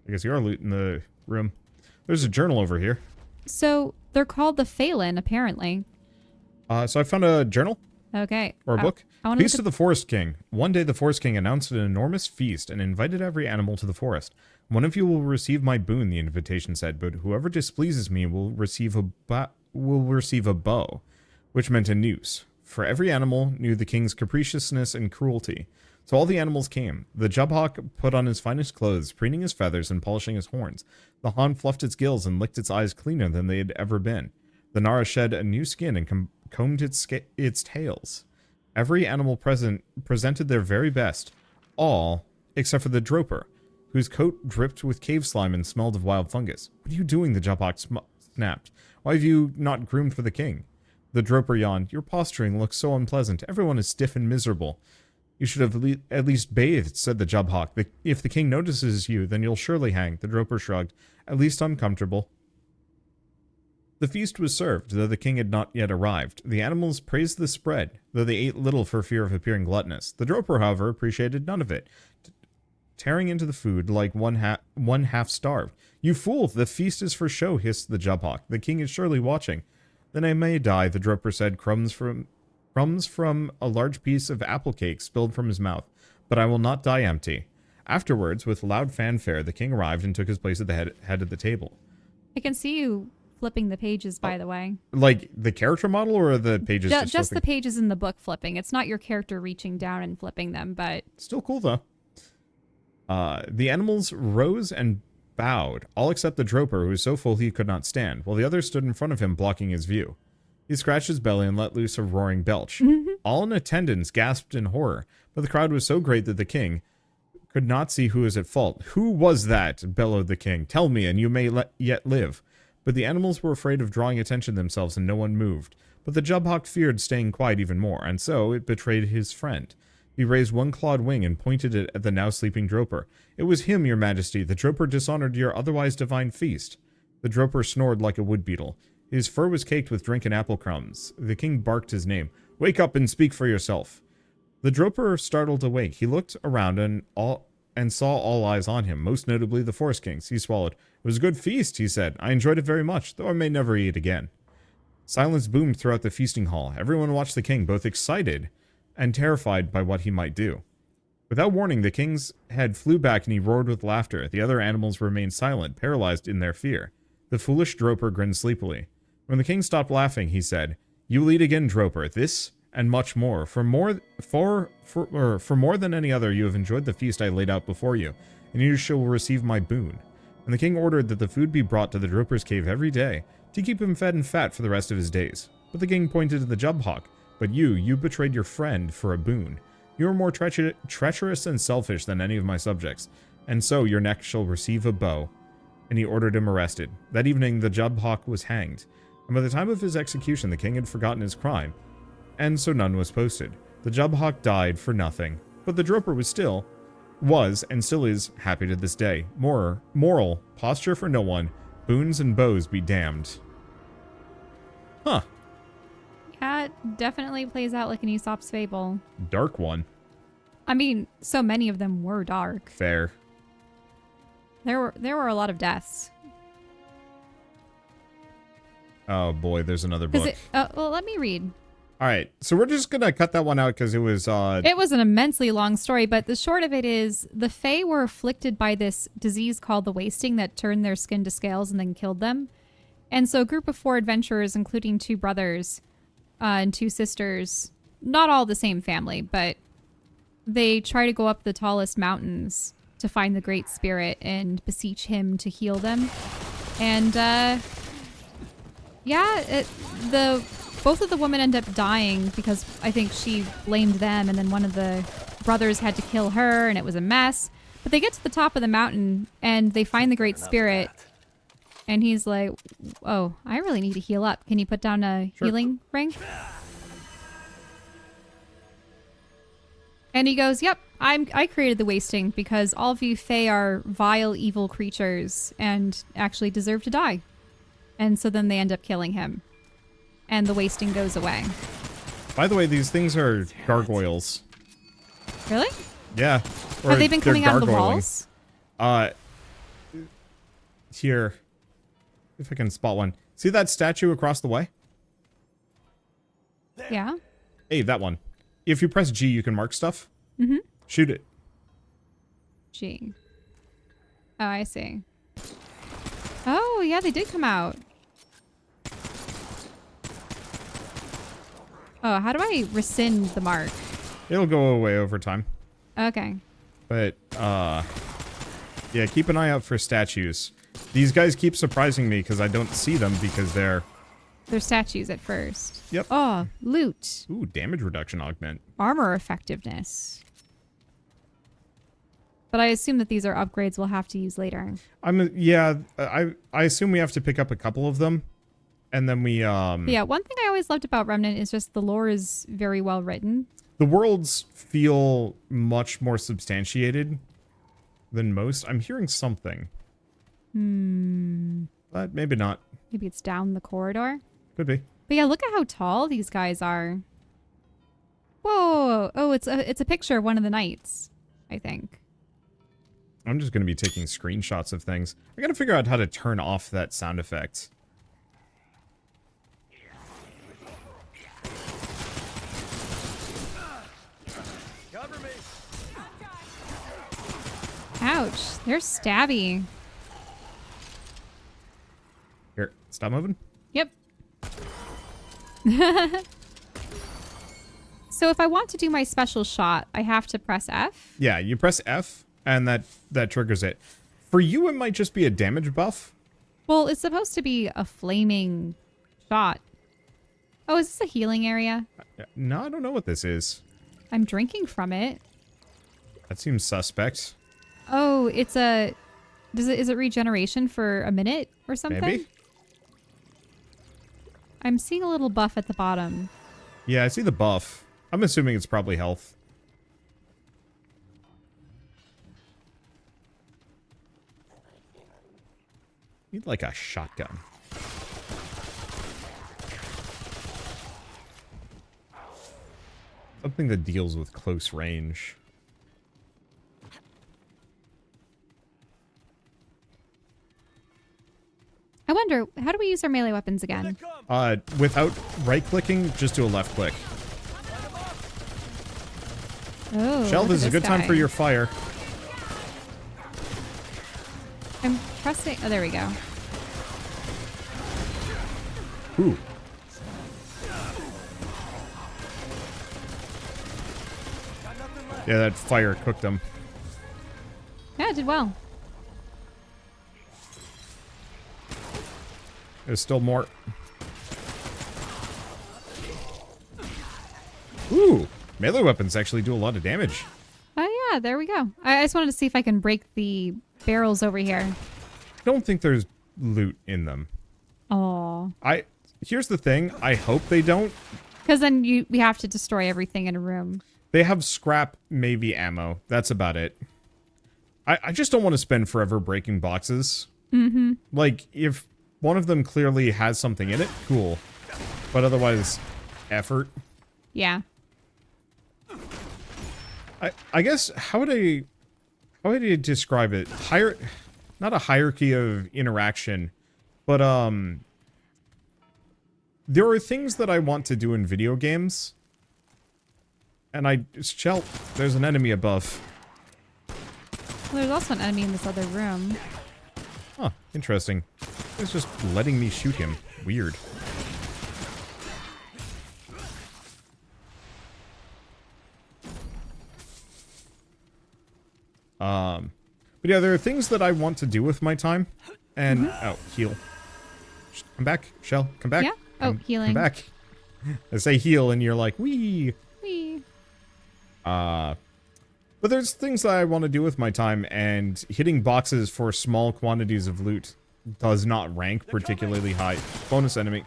I guess you are looting the room. There's a journal over here. So they're called the Phelan, apparently. So I found a journal. Okay. Or a book. I want to Feast of the Forest King. One day the Forest King announced an enormous feast and invited every animal to the forest. One of you will receive my boon, the invitation said, but whoever displeases me will receive a bow, which meant a noose. For every animal knew the king's capriciousness and cruelty. So all the animals came. The Jubhawk put on his finest clothes, preening his feathers and polishing his horns. The Han fluffed its gills and licked its eyes cleaner than they had ever been. The Nara shed a new skin and combed its tails. Every animal presented their very best, all except for the Droper, whose coat dripped with cave slime and smelled of wild fungus. What are you doing? The Jubhawk snapped. Why have you not groomed for the king? The Droper yawned. Your posturing looks so unpleasant. Everyone is stiff and miserable. You should have at least bathed, said the Jubhawk. If the king notices you, then you'll surely hang. The Droper shrugged. At least I'm comfortable. The feast was served, though the king had not yet arrived. The animals praised the spread, though they ate little for fear of appearing gluttonous. The Droper, however, appreciated none of it, tearing into the food like one half starved. You fool! The feast is for show, hissed the Jubhawk. The king is surely watching. Then I may die, the Droper said, crumbs from a large piece of apple cake spilled from his mouth. But I will not die empty. Afterwards, with loud fanfare, the king arrived and took his place at the head of the table. I can see you flipping the pages, by the way. Like the character model or the pages? Just the pages in the book flipping. It's not your character reaching down and flipping them, but... Still cool, though. The animals rose and bowed, all except the Droper, who was so full he could not stand, while the others stood in front of him, blocking his view. He scratched his belly and let loose a roaring belch. All in attendance gasped in horror, but the crowd was so great that the king could not see who was at fault. Who was that? Bellowed the king. Tell me, and you may yet live. But the animals were afraid of drawing attention to themselves, and no one moved. But the Jubhawk feared staying quiet even more, and so it betrayed his friend. He raised one clawed wing and pointed it at the now sleeping Droper. It was him, your majesty. The Droper dishonored your otherwise divine feast. The Droper snored like a wood beetle. His fur was caked with drink and apple crumbs. The king barked his name. Wake up and speak for yourself. The Droper startled awake. He looked around and saw all eyes on him, most notably the Forest King's. He swallowed. It was a good feast, he said. I enjoyed it very much, though I may never eat again. Silence boomed throughout the feasting hall. Everyone watched the king, both excited and terrified by what he might do. Without warning, the king's head flew back and he roared with laughter. The other animals remained silent, paralyzed in their fear. The foolish Droper grinned sleepily. When the king stopped laughing, he said, You will eat again, Droper. This and much more. For more than any other, you have enjoyed the feast I laid out before you, and you shall receive my boon. And the king ordered that the food be brought to the Droper's cave every day, to keep him fed and fat for the rest of his days. But the king pointed to the Jubhawk. But you betrayed your friend for a boon. You are more treacherous and selfish than any of my subjects, and so your neck shall receive a bow. And he ordered him arrested. That evening the Jubhawk was hanged, and by the time of his execution the king had forgotten his crime, and so none was posted. The Jubhawk died for nothing, but the Droper was and still is happy to this day. Moral, posture for no one, boons and bows be damned. Huh. Yeah, it definitely plays out like an Aesop's fable. Dark one. I mean, so many of them were dark. Fair. There were a lot of deaths. Oh boy, there's another book. Well, let me read. All right, so we're just gonna cut that one out because it was an immensely long story, but the short of it is the Fae were afflicted by this disease called the wasting that turned their skin to scales and then killed them. And so a group of 4 adventurers, including 2 brothers and 2 sisters, not all the same family, but they try to go up the tallest mountains to find the Great Spirit and beseech him to heal them. And both of the women end up dying because I think she blamed them, and then one of the brothers had to kill her, and it was a mess. But they get to the top of the mountain, and they find the Great Spirit, and he's like, oh, I really need to heal up. Can you put down a healing ring? And he goes, yep, I created the wasting because all of you Fae are vile, evil creatures and actually deserve to die. And so then they end up killing him. And the wasting goes away. By the way, these things are gargoyles. Really? Yeah. Have they been coming out of the walls? Here. If I can spot one. See that statue across the way? Yeah. Hey, that one. If you press G, you can mark stuff. Mm-hmm. Shoot it. G. Oh, I see. Oh, yeah, they did come out. Oh, how do I rescind the mark? It'll go away over time. Okay. But, yeah, keep an eye out for statues. These guys keep surprising me because I don't see them because they're statues at first. Yep. Oh, loot. Ooh, damage reduction augment. Armor effectiveness. But I assume that these are upgrades we'll have to use later. I assume we have to pick up a couple of them. And then we, But yeah, one thing I always loved about Remnant is just the lore is very well written. The worlds feel much more substantiated than most. I'm hearing something. But maybe not. Maybe it's down the corridor. Could be. But yeah, look at how tall these guys are. Whoa! Oh, it's a picture of one of the knights, I think. I'm just going to be taking screenshots of things. I got to figure out how to turn off that sound effect. Ouch, they're stabby. Here, stop moving. Yep. So if I want to do my special shot, I have to press F? Yeah, you press F, and that triggers it. For you, it might just be a damage buff. Well, it's supposed to be a flaming shot. Oh, is this a healing area? No, I don't know what this is. I'm drinking from it. That seems suspect. Oh, it's a... is it regeneration for a minute or something? Maybe. I'm seeing a little buff at the bottom. Yeah, I see the buff. I'm assuming it's probably health. Need like a shotgun. Something that deals with close range. I wonder, how do we use our melee weapons again? Without right-clicking, just do a left click. Oh, Shell, this is a good time for your fire. I'm pressing... oh, there we go. Ooh. Yeah, that fire cooked them. Yeah, it did well. There's still more. Ooh, melee weapons actually do a lot of damage. Oh yeah, there we go. I just wanted to see if I can break the barrels over here. I don't think there's loot in them. Oh. Here's the thing. I hope they don't. Because then we have to destroy everything in a room. They have scrap, maybe ammo. That's about it. I just don't want to spend forever breaking boxes. Mm-hmm. Like, if one of them clearly has something in it, cool. But otherwise, effort. Yeah. I guess, how would I describe it? Not a hierarchy of interaction, but, there are things that I want to do in video games. And Shell, there's an enemy above. Well, there's also an enemy in this other room. Huh, interesting. It's just letting me shoot him. Weird. But yeah, there are things that I want to do with my time. And, oh, heal. Come back, Shell, come back. Yeah? Oh, healing. Come back. I say heal and you're like, wee. Wee. But there's things that I want to do with my time, and hitting boxes for small quantities of loot does not rank particularly high. Bonus enemy.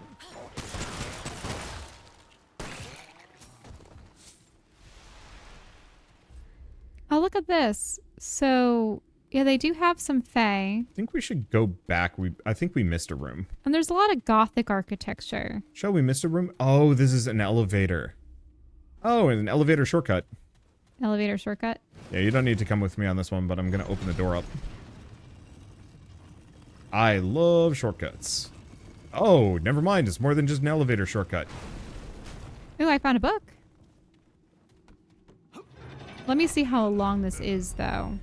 Oh, look at this. So, yeah, they do have some fae. I think we should go back. I think we missed a room. And there's a lot of gothic architecture. Shall we miss a room? Oh, this is an elevator. Oh, and an elevator shortcut. Elevator shortcut. Yeah, you don't need to come with me on this one, but I'm going to open the door up. I love shortcuts. Oh, never mind. It's more than just an elevator shortcut. Ooh, I found a book. Let me see how long this is, though.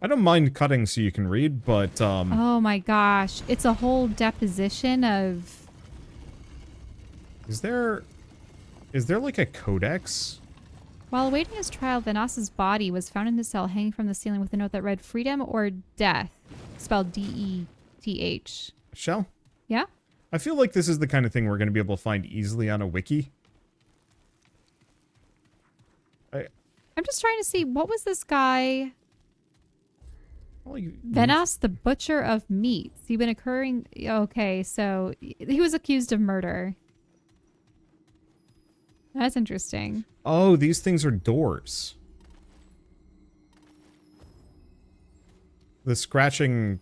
I don't mind cutting so you can read, but Oh my gosh. It's a whole deposition of... is there like a codex? While awaiting his trial, Vanas's body was found in the cell hanging from the ceiling with a note that read freedom or death, spelled D-E-T-H. Shell? Yeah? I feel like this is the kind of thing we're going to be able to find easily on a wiki. I'm just trying to see, what was this guy... Well, Venas, the butcher of meats. He'd been occurring... Okay, so he was accused of murder. That's interesting. Oh, these things are doors. The scratching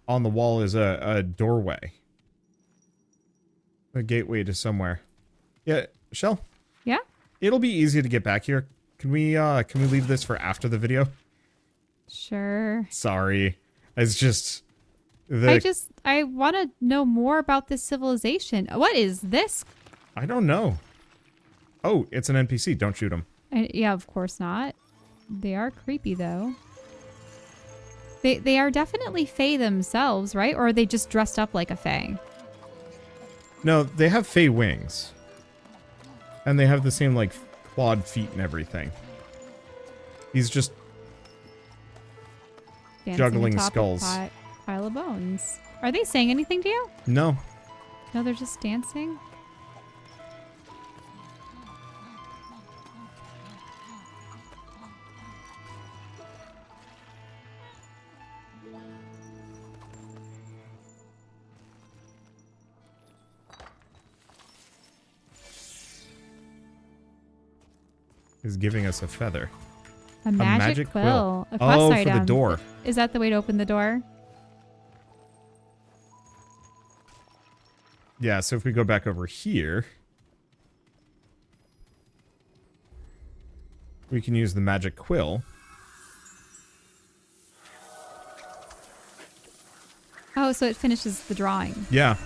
on the wall is a doorway. A gateway to somewhere. Yeah, Shell? Yeah? It'll be easy to get back here. Can we leave this for after the video? Sure. Sorry. It's just... I want to know more about this civilization. What is this? I don't know. Oh, it's an NPC. Don't shoot him. Yeah, of course not. They are creepy, though. They are definitely Fae themselves, right? Or are they just dressed up like a Fae? No, they have Fae wings. And they have the same, like, clawed feet and everything. He's just... Dancing juggling atop skulls. A pile of bones. Are they saying anything to you? No. No, they're just dancing? Is giving us a feather. A magic quill. A quest oh, item. for the door. Is that the way to open the door? Yeah, so if we go back over here, we can use the magic quill. Oh, so it finishes the drawing. Yeah.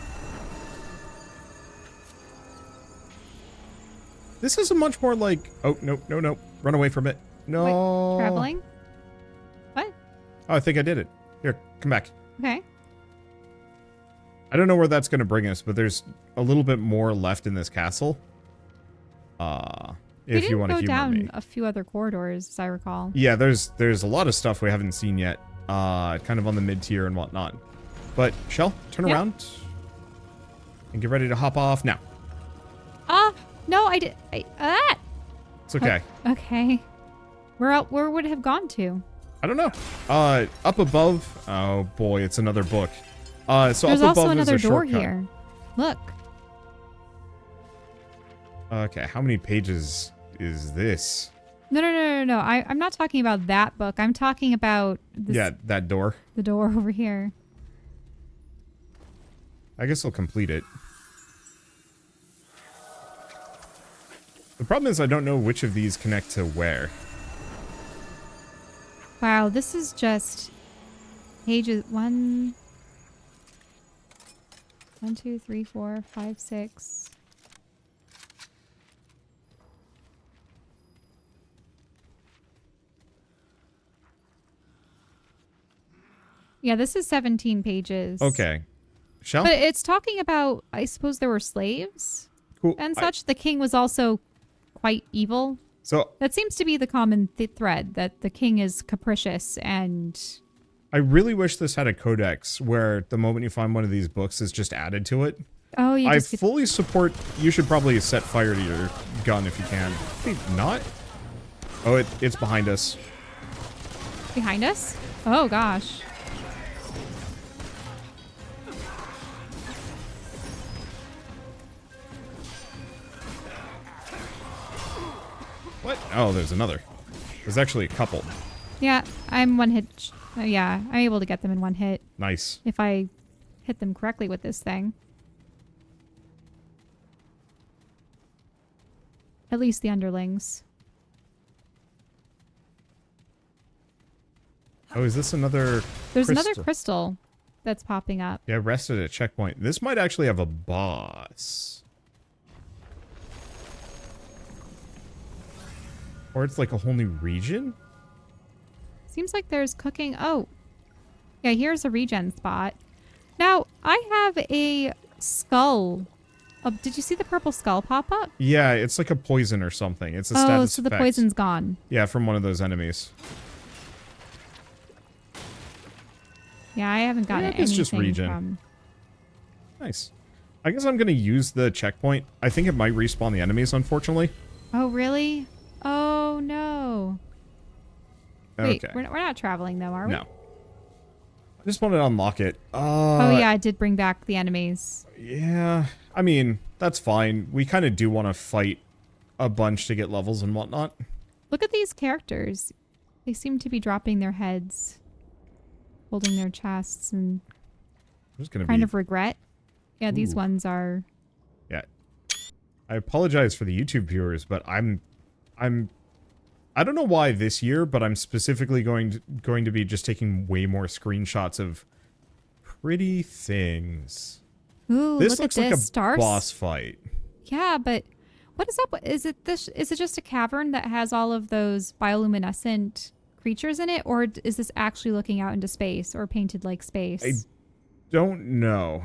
This is a much more like... Oh, no. Run away from it. No. Wait, traveling? What? Oh, I think I did it. Here, come back. Okay. I don't know where that's going to bring us, but there's a little bit more left in this castle. If you want to humor me. We didn't go down a few other corridors, as I recall. Yeah, there's a lot of stuff we haven't seen yet. Kind of on the mid-tier and whatnot. But, Shell, turn around. And get ready to hop off now. No, I did. It's okay. Okay. Where would it have gone to? I don't know. Up above. Oh boy, it's another book. So There's up above also another is a door shortcut. here. Look. Okay, how many pages is this? No. I'm not talking about that book. I'm talking about this, Yeah, that door. the door over here. I guess I'll complete it. The problem is I don't know which of these connect to where. Wow, this is just pages 1, 2, 3, 4, 5, 6. Yeah, this is 17 pages. Okay. Shell? But it's talking about, I suppose there were slaves Cool. and such. The king was also quite evil. So That seems to be the common thread, that the king is capricious and... I really wish this had a codex where the moment you find one of these books is just added to it. Oh, you I just fully support... You should probably set fire to your gun if you can. Wait, not? Oh, it's behind us. behind us? Oh, gosh. What? Oh, there's another. There's actually a couple. Yeah, I'm one hit. Yeah, I'm able to get them in one hit. Nice. If I hit them correctly with this thing. At least the underlings. Oh, is this another There's another crystal. that's popping up. Yeah, rested at a checkpoint. This might actually have a boss. Or it's like a whole new region? Seems like there's cooking. Oh, yeah, here's a regen spot. Now, I have a skull. Did you see the purple skull pop up? Yeah, it's like a poison or something. It's a status Oh, so the effect. poison's gone. Yeah, from one of those enemies. Yeah, I haven't gotten anything it's just regen. from... Nice. I guess I'm going to use the checkpoint. I think it might respawn the enemies, unfortunately. Oh, really? Oh, no. Wait, Okay. we're not traveling, though, are we? No. I just wanted to unlock it. Oh, yeah, it did bring back the enemies. Yeah. I mean, that's fine. We kind of do want to fight a bunch to get levels and whatnot. Look at these characters. They seem to be dropping their heads, holding their chests, and kind of regret. Yeah, these ones are... Yeah. I apologize for the YouTube viewers, but I don't know why this year, but I'm specifically going to be just taking way more screenshots of pretty things. Ooh, This look looks at like this. a boss fight. Yeah, but what is up? Is it just a cavern that has all of those bioluminescent creatures in it, or is this actually looking out into space or painted like space? I don't know.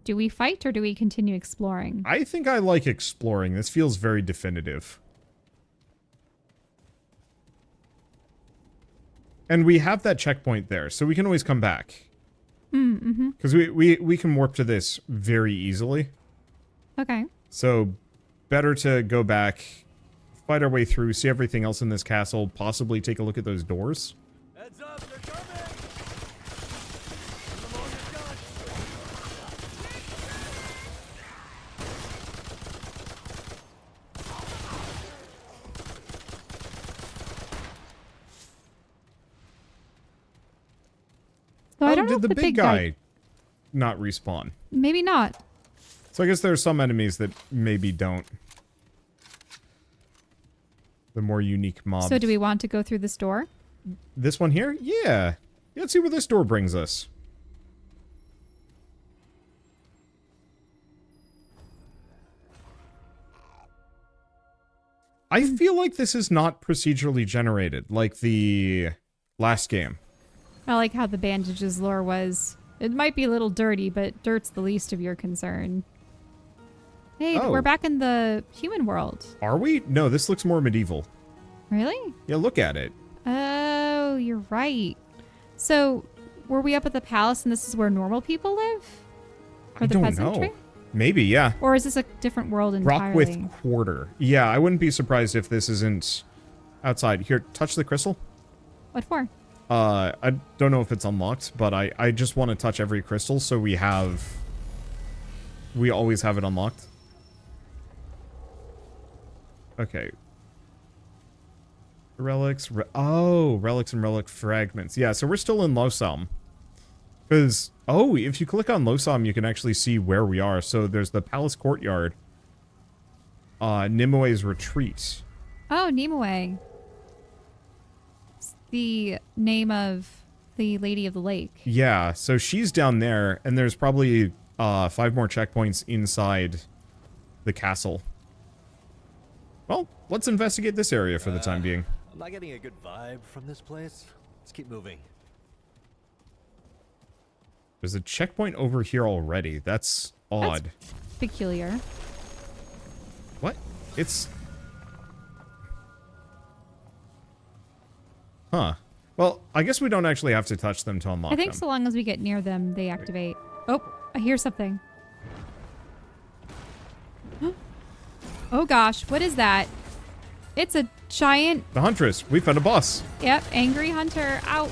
Do we fight or do we continue exploring? I think I like exploring. This feels very definitive. And we have that checkpoint there, so we can always come back. Mm-hmm. Because we can warp to this very easily. Okay. So, better to go back, fight our way through, see everything else in this castle, possibly take a look at those doors. Heads up, they're coming! So I don't know did if the big guy not respawn? Maybe not. So I guess there are some enemies that maybe don't. The more unique mobs. So do we want to go through this door? This one here? Yeah. Let's see where this door brings us. I feel like this is not procedurally generated, like the last game. I like how the bandages lore was. It might be a little dirty, but dirt's the least of your concern. Hey, we're back in the human world. Are we? No, this looks more medieval. Really? Yeah, look at it. Oh, you're right. So, were we up at the palace and this is where normal people live? Or I the don't peasantry? know. Maybe, yeah. Or is this a different world entirely? Rockwith Quarter. Yeah, I wouldn't be surprised if this isn't outside. Here, touch the crystal. What for? I don't know if it's unlocked, but I just want to touch every crystal so we always have it unlocked. Okay. Relics. Relics and relic fragments. Yeah, so we're still in Losam. Because, if you click on Losam, you can actually see where we are. So there's the palace courtyard. Nimue's retreat. Oh, Nimue. It's the name of the Lady of the Lake. Yeah, so she's down there, and there's probably 5 more checkpoints inside the castle. Well, let's investigate this area for the time being. I'm not getting a good vibe from this place. Let's keep moving. There's a checkpoint over here already. That's odd. That's peculiar. What? It's... Huh. Well, I guess we don't actually have to touch them to unlock them. I think so long as we get near them, they activate. Oh, I hear something. Oh gosh, what is that? It's a giant... The Huntress. We found a boss. Yep, angry hunter. Out.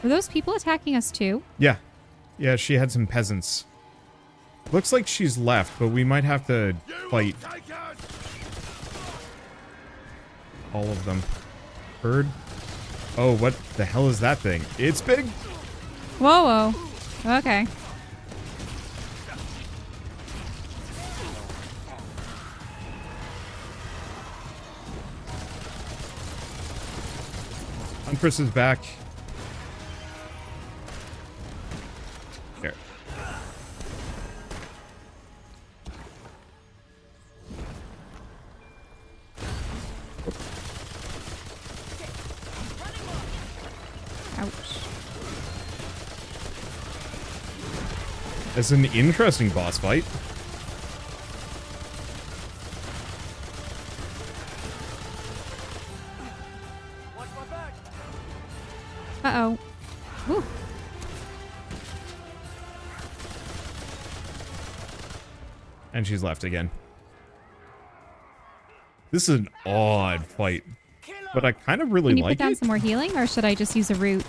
Were those people attacking us too? Yeah. Yeah, she had some peasants. Looks like she's left, but we might have to fight all of them. Bird. Oh, what the hell is that thing? It's big. Whoa, whoa. Okay. Huntress is back. There. Ouch. It's an interesting boss fight. Uh-oh. Whew. And she's left again. This is an odd fight, but I kind of really Can you like put down it. some more healing, or should I just use a root?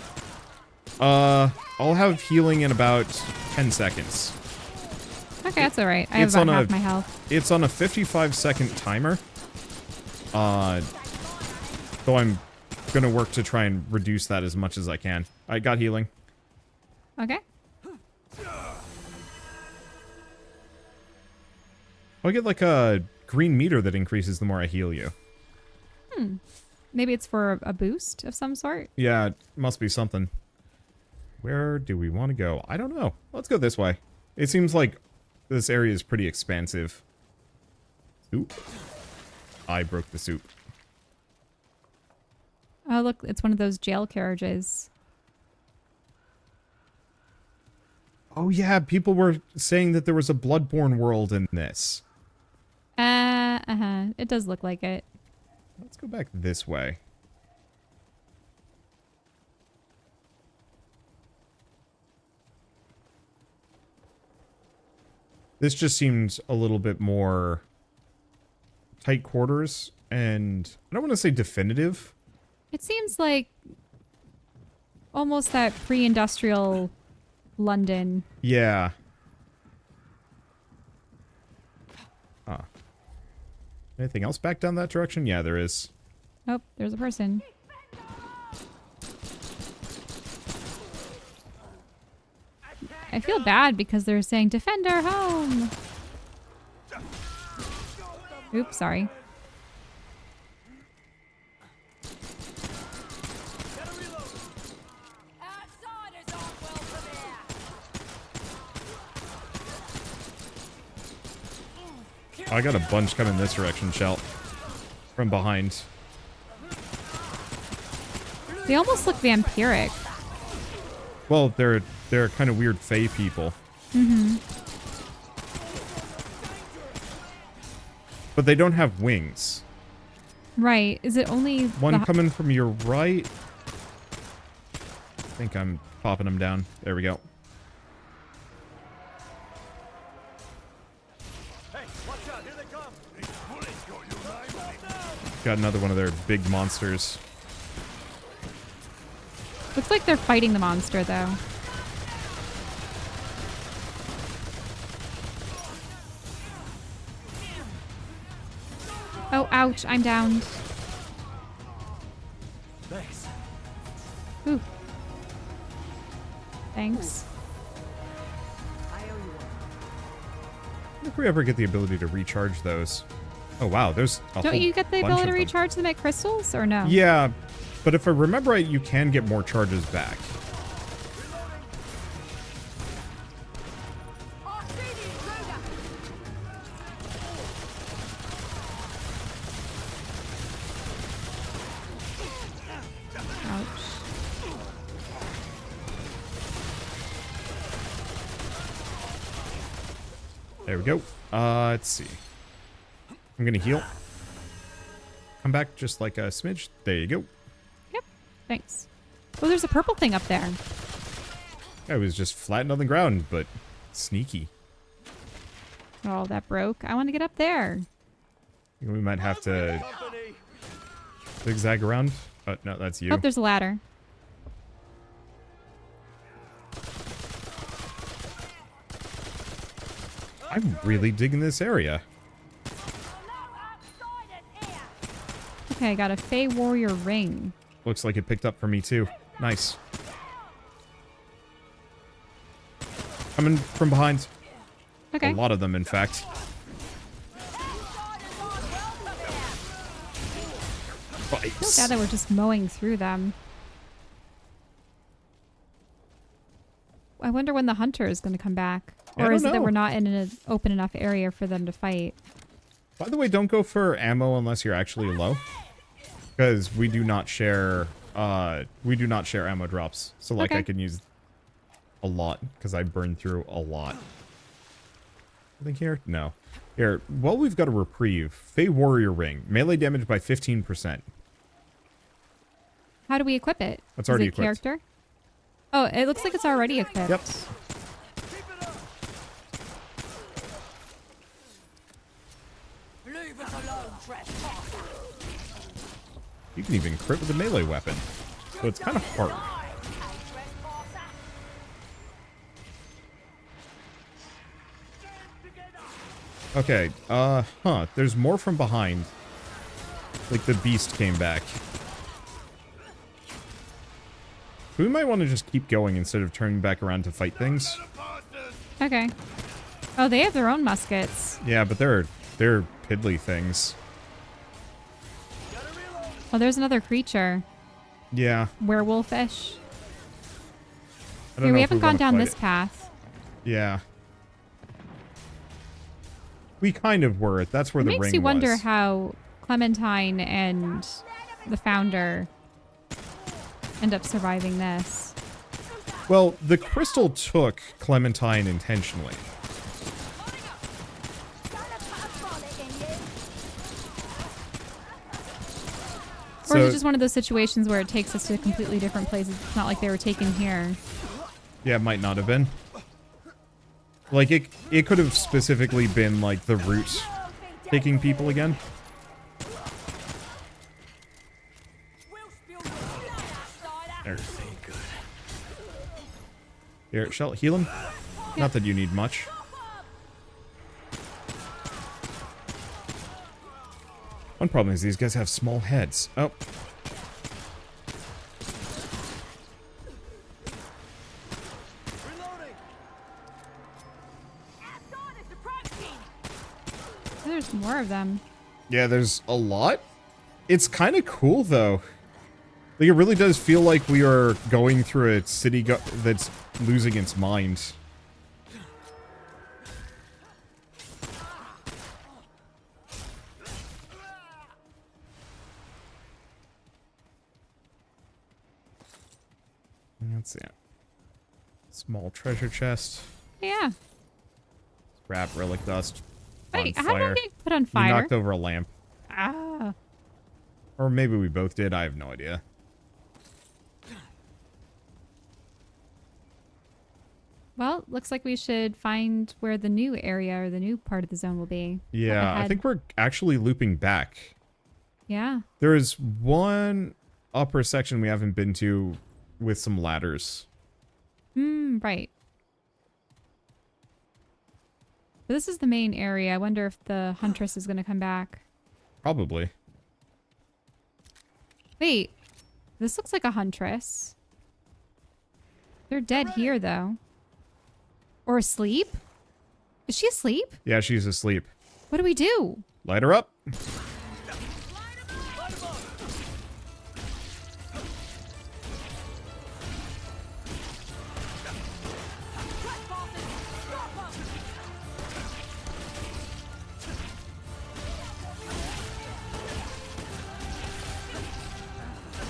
I'll have healing in about 10 seconds. Okay, that's alright. I have about half my health. It's on a 55-second timer. So I'm gonna work to try and reduce that as much as I can. I got healing. Okay. I'll get like a green meter that increases the more I heal you. Maybe it's for a boost of some sort? Yeah, it must be something. Where do we want to go? I don't know. Let's go this way. It seems like this area is pretty expansive. Soup. I broke the soup. Oh, look, it's one of those jail carriages. Oh yeah, people were saying that there was a Bloodborne world in this. It does look like it. Let's go back this way. This just seems a little bit more tight quarters, and I don't want to say definitive. It seems like almost that pre-industrial London. Yeah. Anything else back down that direction? Yeah, there is. Oh, there's a person. I feel bad because they're saying, defend our home. Oops, sorry. Oh, I got a bunch coming this direction, Shell. From behind. They almost look vampiric. Well, they're kind of weird fae people. Mm-hmm. But they don't have wings. Right. Is it only One coming from your right? I think I'm popping them down. There we go. Got another one of their big monsters. Looks like they're fighting the monster, though. Oh, ouch. I'm downed. Thanks. Ooh. Thanks. If we ever get the ability to recharge those. Oh, wow. There's a Don't whole you get the bunch ability of to them. recharge them at crystals, or no? Yeah, but if I remember right, you can get more charges back. Ouch. There we go. Let's see. I'm gonna heal. Come back just like a smidge. There you go. Yep. Thanks. Oh, there's a purple thing up there. I was just flattened on the ground, but sneaky. Oh, that broke. I want to get up there. We might have to zigzag around. Oh, no, that's you. Oh, there's a ladder. I'm really digging this area. Okay, I got a Fey Warrior ring. Looks like it picked up for me too. Nice. Coming from behind. Okay. A lot of them, in fact. I feel bad that we're just mowing through them. I wonder when the hunter is going to come back. Or is it that we're not in an open enough area for them to fight? By the way, don't go for ammo unless you're actually low. Because we do not share ammo drops. So like I can use a lot because I burn through a lot. I think here? No. Here, well, we've got a reprieve. Fey Warrior Ring. Melee damage by 15%. How do we equip it? It's already equipped. Character? Oh, it looks like it's already equipped. Yep. You can even crit with a melee weapon. So it's kind of hard. Okay, there's more from behind. Like the beast came back. We might want to just keep going instead of turning back around to fight things. Okay. Oh, they have their own muskets. Yeah, but they're piddly things. Oh, there's another creature. Yeah. Werewolfish. Here, we haven't gone down this path. Yeah. We kind of were. That's where the ring was. It makes you wonder how Clementine and the founder end up surviving this. Well, the crystal took Clementine intentionally. Or is it just one of those situations where it takes us to completely different places? It's not like they were taken here. Yeah, it might not have been. Like, it could have specifically been, like, the root taking people again. There. Here, shall heal him? Not that you need much. One problem is these guys have small heads. Oh. There's more of them. Yeah, there's a lot. It's kind of cool, though. Like, it really does feel like we are going through a city that's losing its mind. That's it. Small treasure chest. Yeah. Scrap relic dust. Wait, on how fire. did I get put on fire? You knocked over a lamp. Ah. Or maybe we both did. I have no idea. Well, looks like we should find where the new area or the new part of the zone will be. Yeah, I think we're actually looping back. Yeah. There is one upper section we haven't been to with some ladders. Right. But this is the main area. I wonder if the Huntress is going to come back. Probably. Wait. This looks like a Huntress. They're dead here, though. Or asleep? Is she asleep? Yeah, she's asleep. What do we do? Light her up.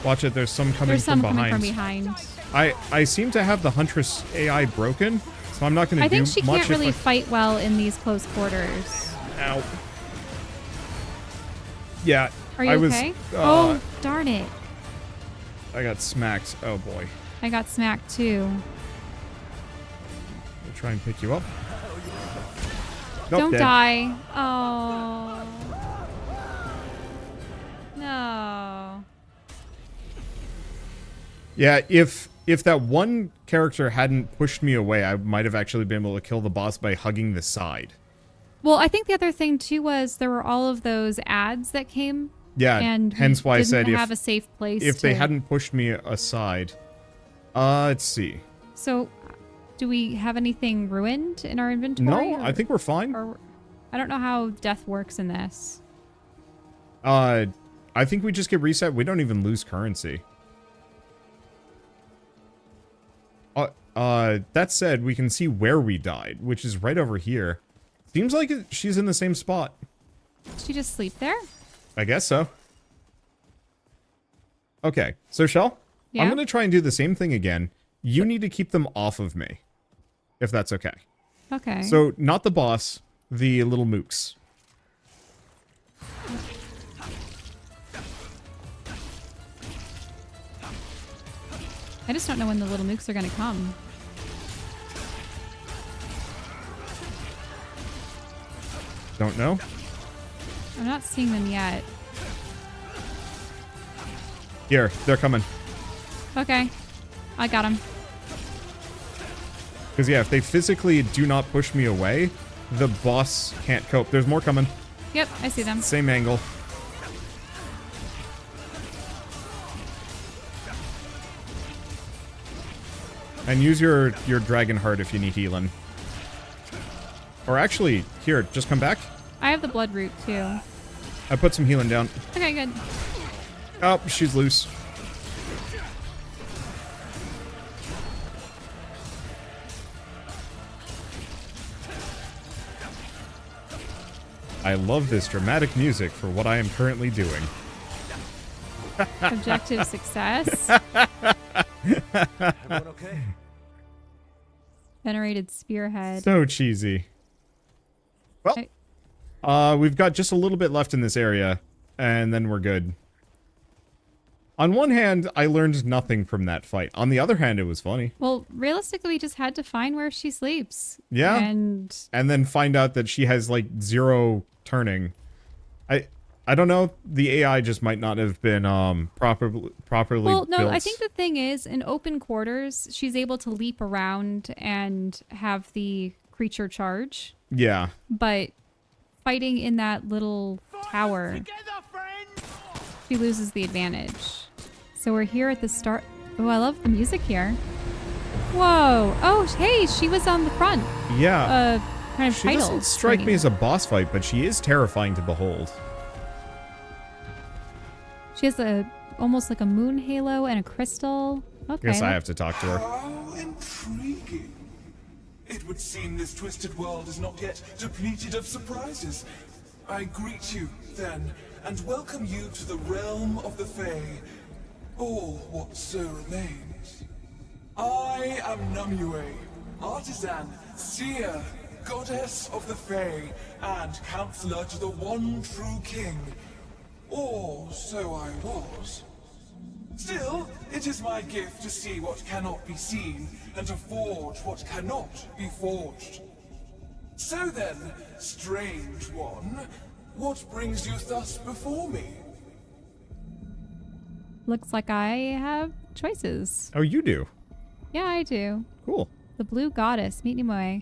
Watch it, there's some coming from behind. I seem to have the Huntress AI broken, so I'm not going to do much. I think she can't really fight well in these close quarters. Ow. Yeah. Are you okay? Oh, darn it. I got smacked. Oh, boy. I got smacked, too. We'll try and pick you up. Nope, don't dead. Die. Oh. No. Yeah, if that one character hadn't pushed me away, I might have actually been able to kill the boss by hugging the side. Well, I think the other thing too was there were all of those ads that came. Yeah, and hence why I said didn't have a safe place. If they hadn't pushed me aside. Let's see. So, do we have anything ruined in our inventory? No, I think we're fine. Or, I don't know how death works in this. I think we just get reset. We don't even lose currency. That said, we can see where we died, which is right over here. Seems like she's in the same spot. Did she just sleep there? I guess so. Okay, so Shell, Yeah? I'm going to try and do the same thing again. You need to keep them off of me, if that's okay. Okay. So, not the boss, the little mooks. I just don't know when the little mooks are going to come. Don't know? I'm not seeing them yet. Here, they're coming. Okay. I got them. Because, yeah, if they physically do not push me away, the boss can't cope. There's more coming. Yep, I see them. Same angle. And use your dragon heart if you need healing. Or actually, here, just come back. I have the blood root too. I put some healing down. Okay, good. Oh, she's loose. I love this dramatic music for what I am currently doing. Objective success. Everyone okay? Venerated spearhead. So cheesy. Well, we've got just a little bit left in this area, and then we're good. On one hand, I learned nothing from that fight. On the other hand, it was funny. Well, realistically, we just had to find where she sleeps. Yeah. And then find out that she has, like, 0 turning. I don't know. The AI just might not have been properly well, no, built. I think the thing is, in open quarters, she's able to leap around and have the creature charge. Yeah. But fighting in that little tower, she loses the advantage. So we're here at the start. Oh, I love the music here. Whoa. Oh, hey, she was on the front. Yeah. Kind of she doesn't strike me as a boss fight, but she is terrifying to behold. She has almost like a moon halo and a crystal. Okay. Guess I have to talk to her. How intriguing. It would seem this twisted world is not yet depleted of surprises. I greet you, then, and welcome you to the realm of the Fae, or what so remains. I am Numue, artisan, seer, goddess of the Fae, and counselor to the one true king. Or so I was. Still, it is my gift to see what cannot be seen, and to forge what cannot be forged. So then, strange one, what brings you thus before me? Looks like I have choices. Oh, you do? Yeah, I do. Cool. The blue goddess, meet Nimue.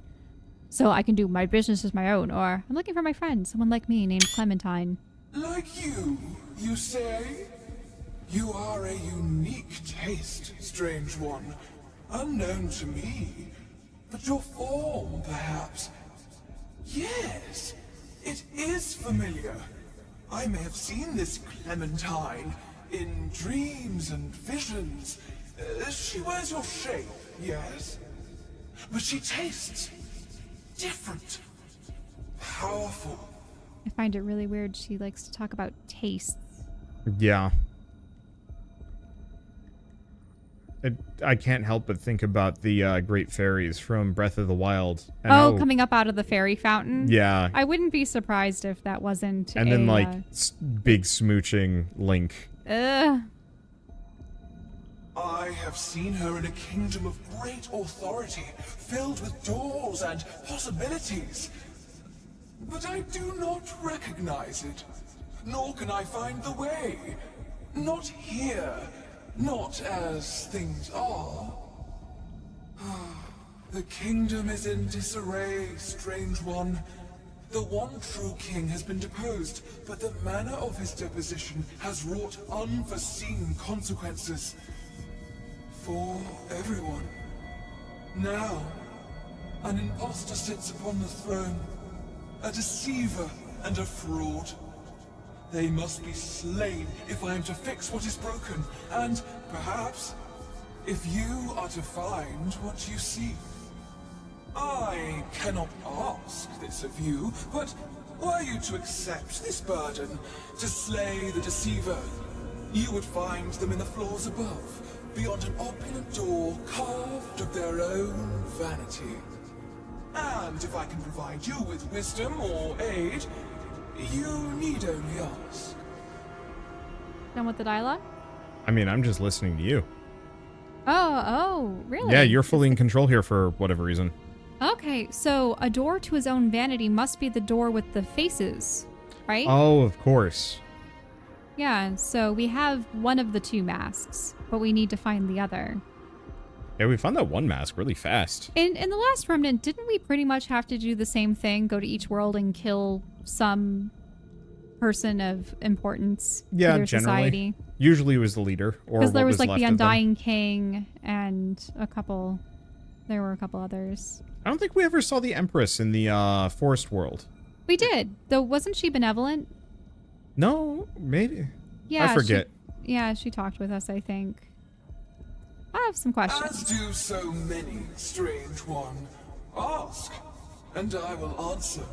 So I can do my business as my own, or I'm looking for my friend, someone like me named Clementine. Like you say? You are a unique taste, strange one. Unknown to me. But your form, perhaps? Yes, it is familiar. I may have seen this Clementine in dreams and visions. She wears your shape, yes? But she tastes different. Powerful. I find it really weird she likes to talk about tastes. Yeah. I can't help but think about the Great Fairies from Breath of the Wild. And coming up out of the fairy fountain? Yeah. I wouldn't be surprised if that wasn't and then, like, big smooching Link. Ugh. I have seen her in a kingdom of great authority, filled with doors and possibilities. But I do not recognize it, nor can I find the way. Not here, not as things are. The kingdom is in disarray, strange one. The one true king has been deposed, but the manner of his deposition has wrought unforeseen consequences. For everyone. Now, an impostor sits upon the throne, a deceiver and a fraud. They must be slain if I am to fix what is broken, and perhaps, if you are to find what you seek. I cannot ask this of you, but were you to accept this burden, to slay the deceiver, you would find them in the floors above, beyond an opulent door carved of their own vanity. And if I can provide you with wisdom or aid, you need only ask. Done with the dialogue? I mean, I'm just listening to you. Oh, really? Yeah, you're fully in control here for whatever reason. Okay, so a door to his own vanity must be the door with the faces, right? Oh, of course. Yeah, so we have one of the two masks, but we need to find the other. Yeah, we found that one mask really fast. In the last Remnant, didn't we pretty much have to do the same thing? Go to each world and kill some person of importance to Yeah, their generally. society? Usually it was the leader, or Because there what was like left the of them. Undying King and there were a couple others. I don't think we ever saw the Empress in the Forest World. We did, though. Wasn't she benevolent? No, maybe. Yeah, I forget. She talked with us, I think. I have some questions. As do so many, strange one. Ask, and I will answer.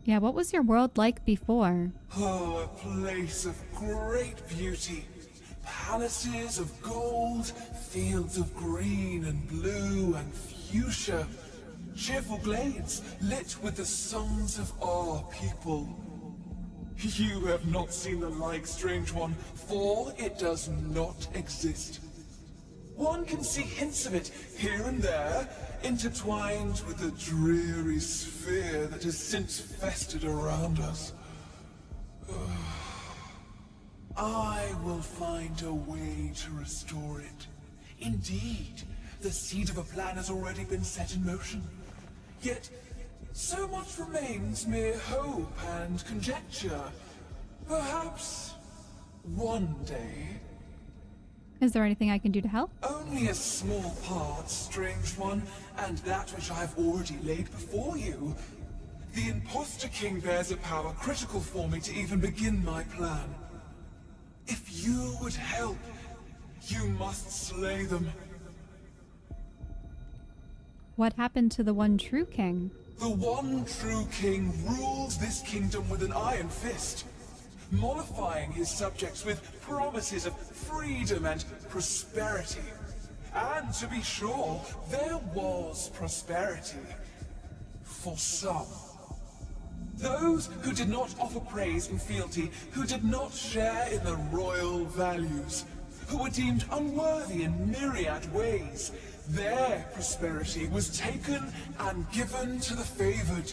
Yeah, what was your world like before? Oh, a place of great beauty. Palaces of gold, fields of green and blue and fuchsia. Cheerful glades lit with the songs of our people. You have not seen the like, strange one, for it does not exist. One can see hints of it here and there, intertwined with the dreary sphere that has since festered around us. I will find a way to restore it. Indeed, the seed of a plan has already been set in motion. Yet, so much remains mere hope and conjecture. Perhaps one day. Is there anything I can do to help? Only a small part, strange one, and that which I have already laid before you. The Imposter King bears a power critical for me to even begin my plan. If you would help, you must slay them. What happened to the one true king? The one true king rules this kingdom with an iron fist, mollifying his subjects with promises of freedom and prosperity. And to be sure, there was prosperity. For some. Those who did not offer praise and fealty, who did not share in the royal values, who were deemed unworthy in myriad ways, their prosperity was taken and given to the favored.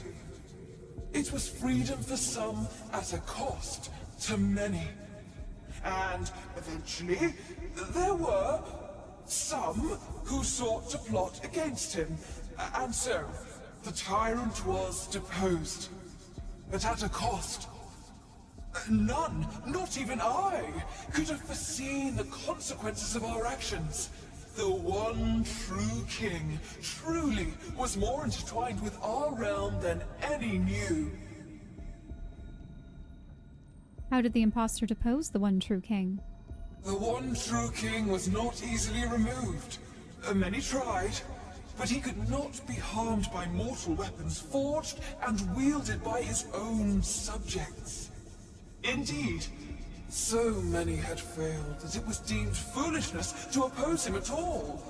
It was freedom for some at a cost to many. And eventually, there were some who sought to plot against him. And so, the tyrant was deposed. But at a cost. None, not even I, could have foreseen the consequences of our actions. The one true king truly was more intertwined with our realm than any knew. How did the imposter depose the one true king? The one true king was not easily removed. Many tried, but he could not be harmed by mortal weapons forged and wielded by his own subjects. Indeed, so many had failed that it was deemed foolishness to oppose him at all.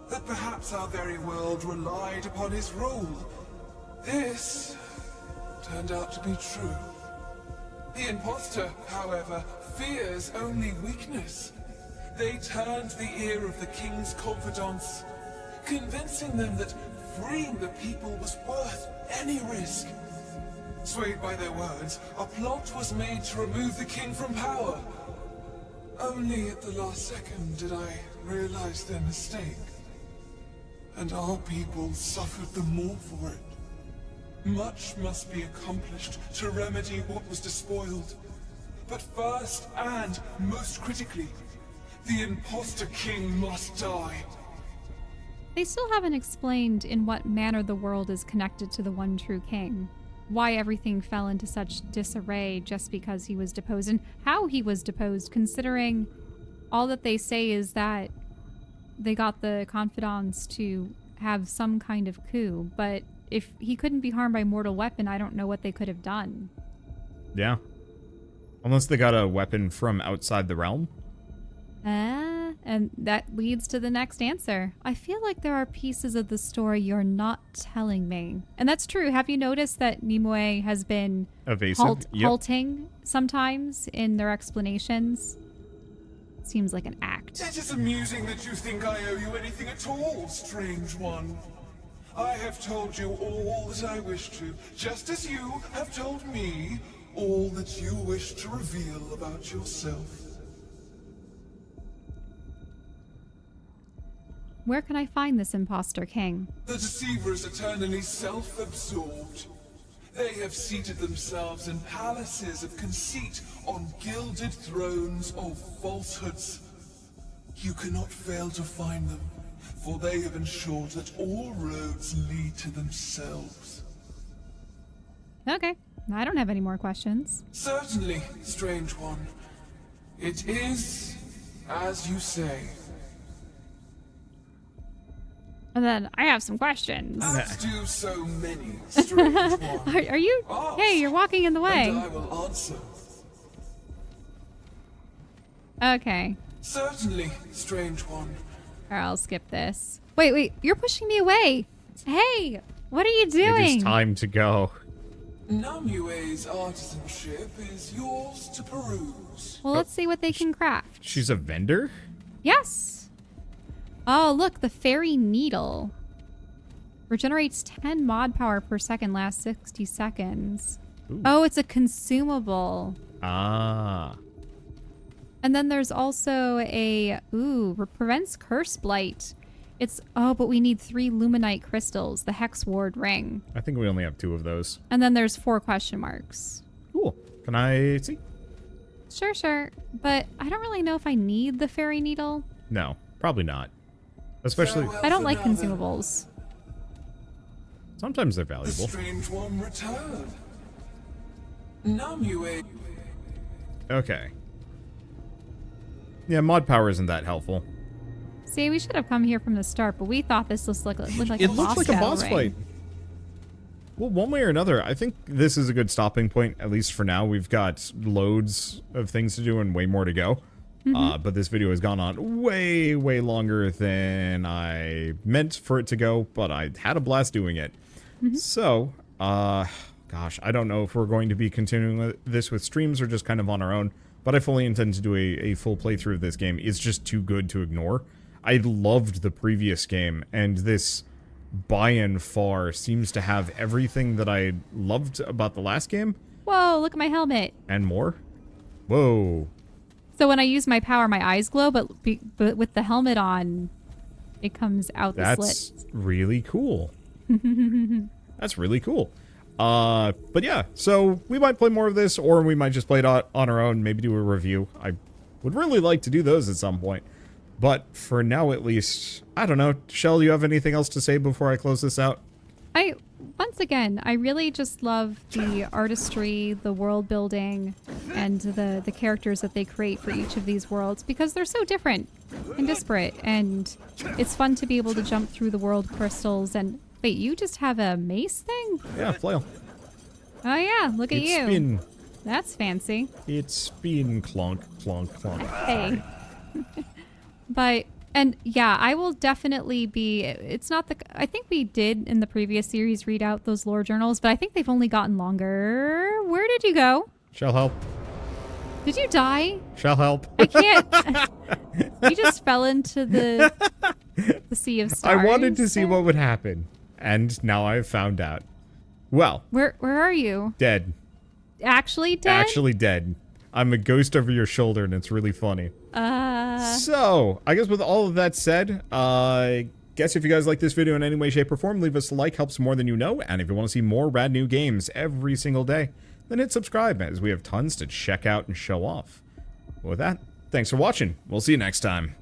That perhaps our very world relied upon his rule. This turned out to be true. The imposter, however, fears only weakness. They turned the ear of the king's confidants, convincing them that freeing the people was worth any risk. Swayed by their words, a plot was made to remove the king from power. Only at the last second did I realize their mistake. And our people suffered the more for it. Much must be accomplished to remedy what was despoiled. But first, and most critically, the imposter king must die. They still haven't explained in what manner the world is connected to the one true king. Why everything fell into such disarray just because he was deposed, and how he was deposed, considering all that they say is that they got the confidants to have some kind of coup. But if he couldn't be harmed by mortal weapon, I don't know what they could have done. Yeah. Unless they got a weapon from outside the realm. And that leads to the next answer. I feel like there are pieces of the story you're not telling me. And that's true. Have you noticed that Nimue has been evasive? Halting sometimes in their explanations? Seems like an act. It is amusing that you think I owe you anything at all, strange one. I have told you all that I wish to, just as you have told me all that you wish to reveal about yourself. Where can I find this imposter king? The deceiver is eternally self-absorbed. They have seated themselves in palaces of conceit on gilded thrones of falsehoods. You cannot fail to find them, for they have ensured that all roads lead to themselves. Okay, I don't have any more questions. Certainly, strange one. It is, as you say. And then I have some questions. As do so many, strange one. Are you? Ask, hey, you're walking in the way. And I will answer. Okay. Certainly, strange one. Or I'll skip this. Wait, you're pushing me away. Hey, what are you doing? It is time to go. Namue's artisanship is yours to peruse. Well, let's see what they can craft. She's a vendor? Yes. Oh, look, the fairy needle. Regenerates 10 mod power per second, lasts 60 seconds. Ooh. Oh, it's a consumable. Ah. And then there's also a, prevents curse blight. It's, but we need 3 luminite crystals, the hex ward ring. I think we only have 2 of those. And then there's 4 question marks. Cool. Can I see? Sure. But I don't really know if I need the fairy needle. No, probably not. Especially, I don't like consumables. Sometimes they're The valuable. strange one returned. Namue. Okay. Yeah, mod power isn't that helpful. See, we should have come here from the start, but we thought this looked like It a looks like a boss ring. fight. Well, one way or another, I think this is a good stopping point, at least for now. We've got loads of things to do and way more to go. But this video has gone on way, way longer than I meant for it to go, but I had a blast doing it. So, gosh, I don't know if we're going to be continuing this with streams or just kind of on our own, but I fully intend to do a full playthrough of this game. It's just too good to ignore. I loved the previous game, and this by and far seems to have everything that I loved about the last game. Whoa, look at my helmet. And more. Whoa. So when I use my power, my eyes glow, but with the helmet on, it comes out the slit. That's really cool. That's really cool. But yeah, so we might play more of this, or we might just play it on our own, maybe do a review. I would really like to do those at some point. But for now, at least, I don't know. Shell, do you have anything else to say before I close this out? Once again, I really just love the artistry, the world building, and the characters that they create for each of these worlds, because they're so different and disparate, and it's fun to be able to jump through the world crystals. And wait, you just have a mace thing? Yeah, flail. Oh yeah, look at you. Been, that's fancy. It's been clunk, clunk, clunk. Hey. But, and yeah, I will definitely be, it's not the, I think we did in the previous series read out those lore journals, but I think they've only gotten longer. Where did you go? Shall help. Did you die? Shall help. I can't. You just fell into the sea of stars. I wanted to see what would happen, and now I've found out. Well. Where are you? Dead. Actually dead? Actually dead. I'm a ghost over your shoulder, and it's really funny. So, I guess with all of that said, Guess if you guys like this video in any way, shape, or form, leave us a like, helps more than you know. And if you want to see more rad new games every single day, then hit subscribe, as we have tons to check out and show off. With that, thanks for watching. We'll see you next time.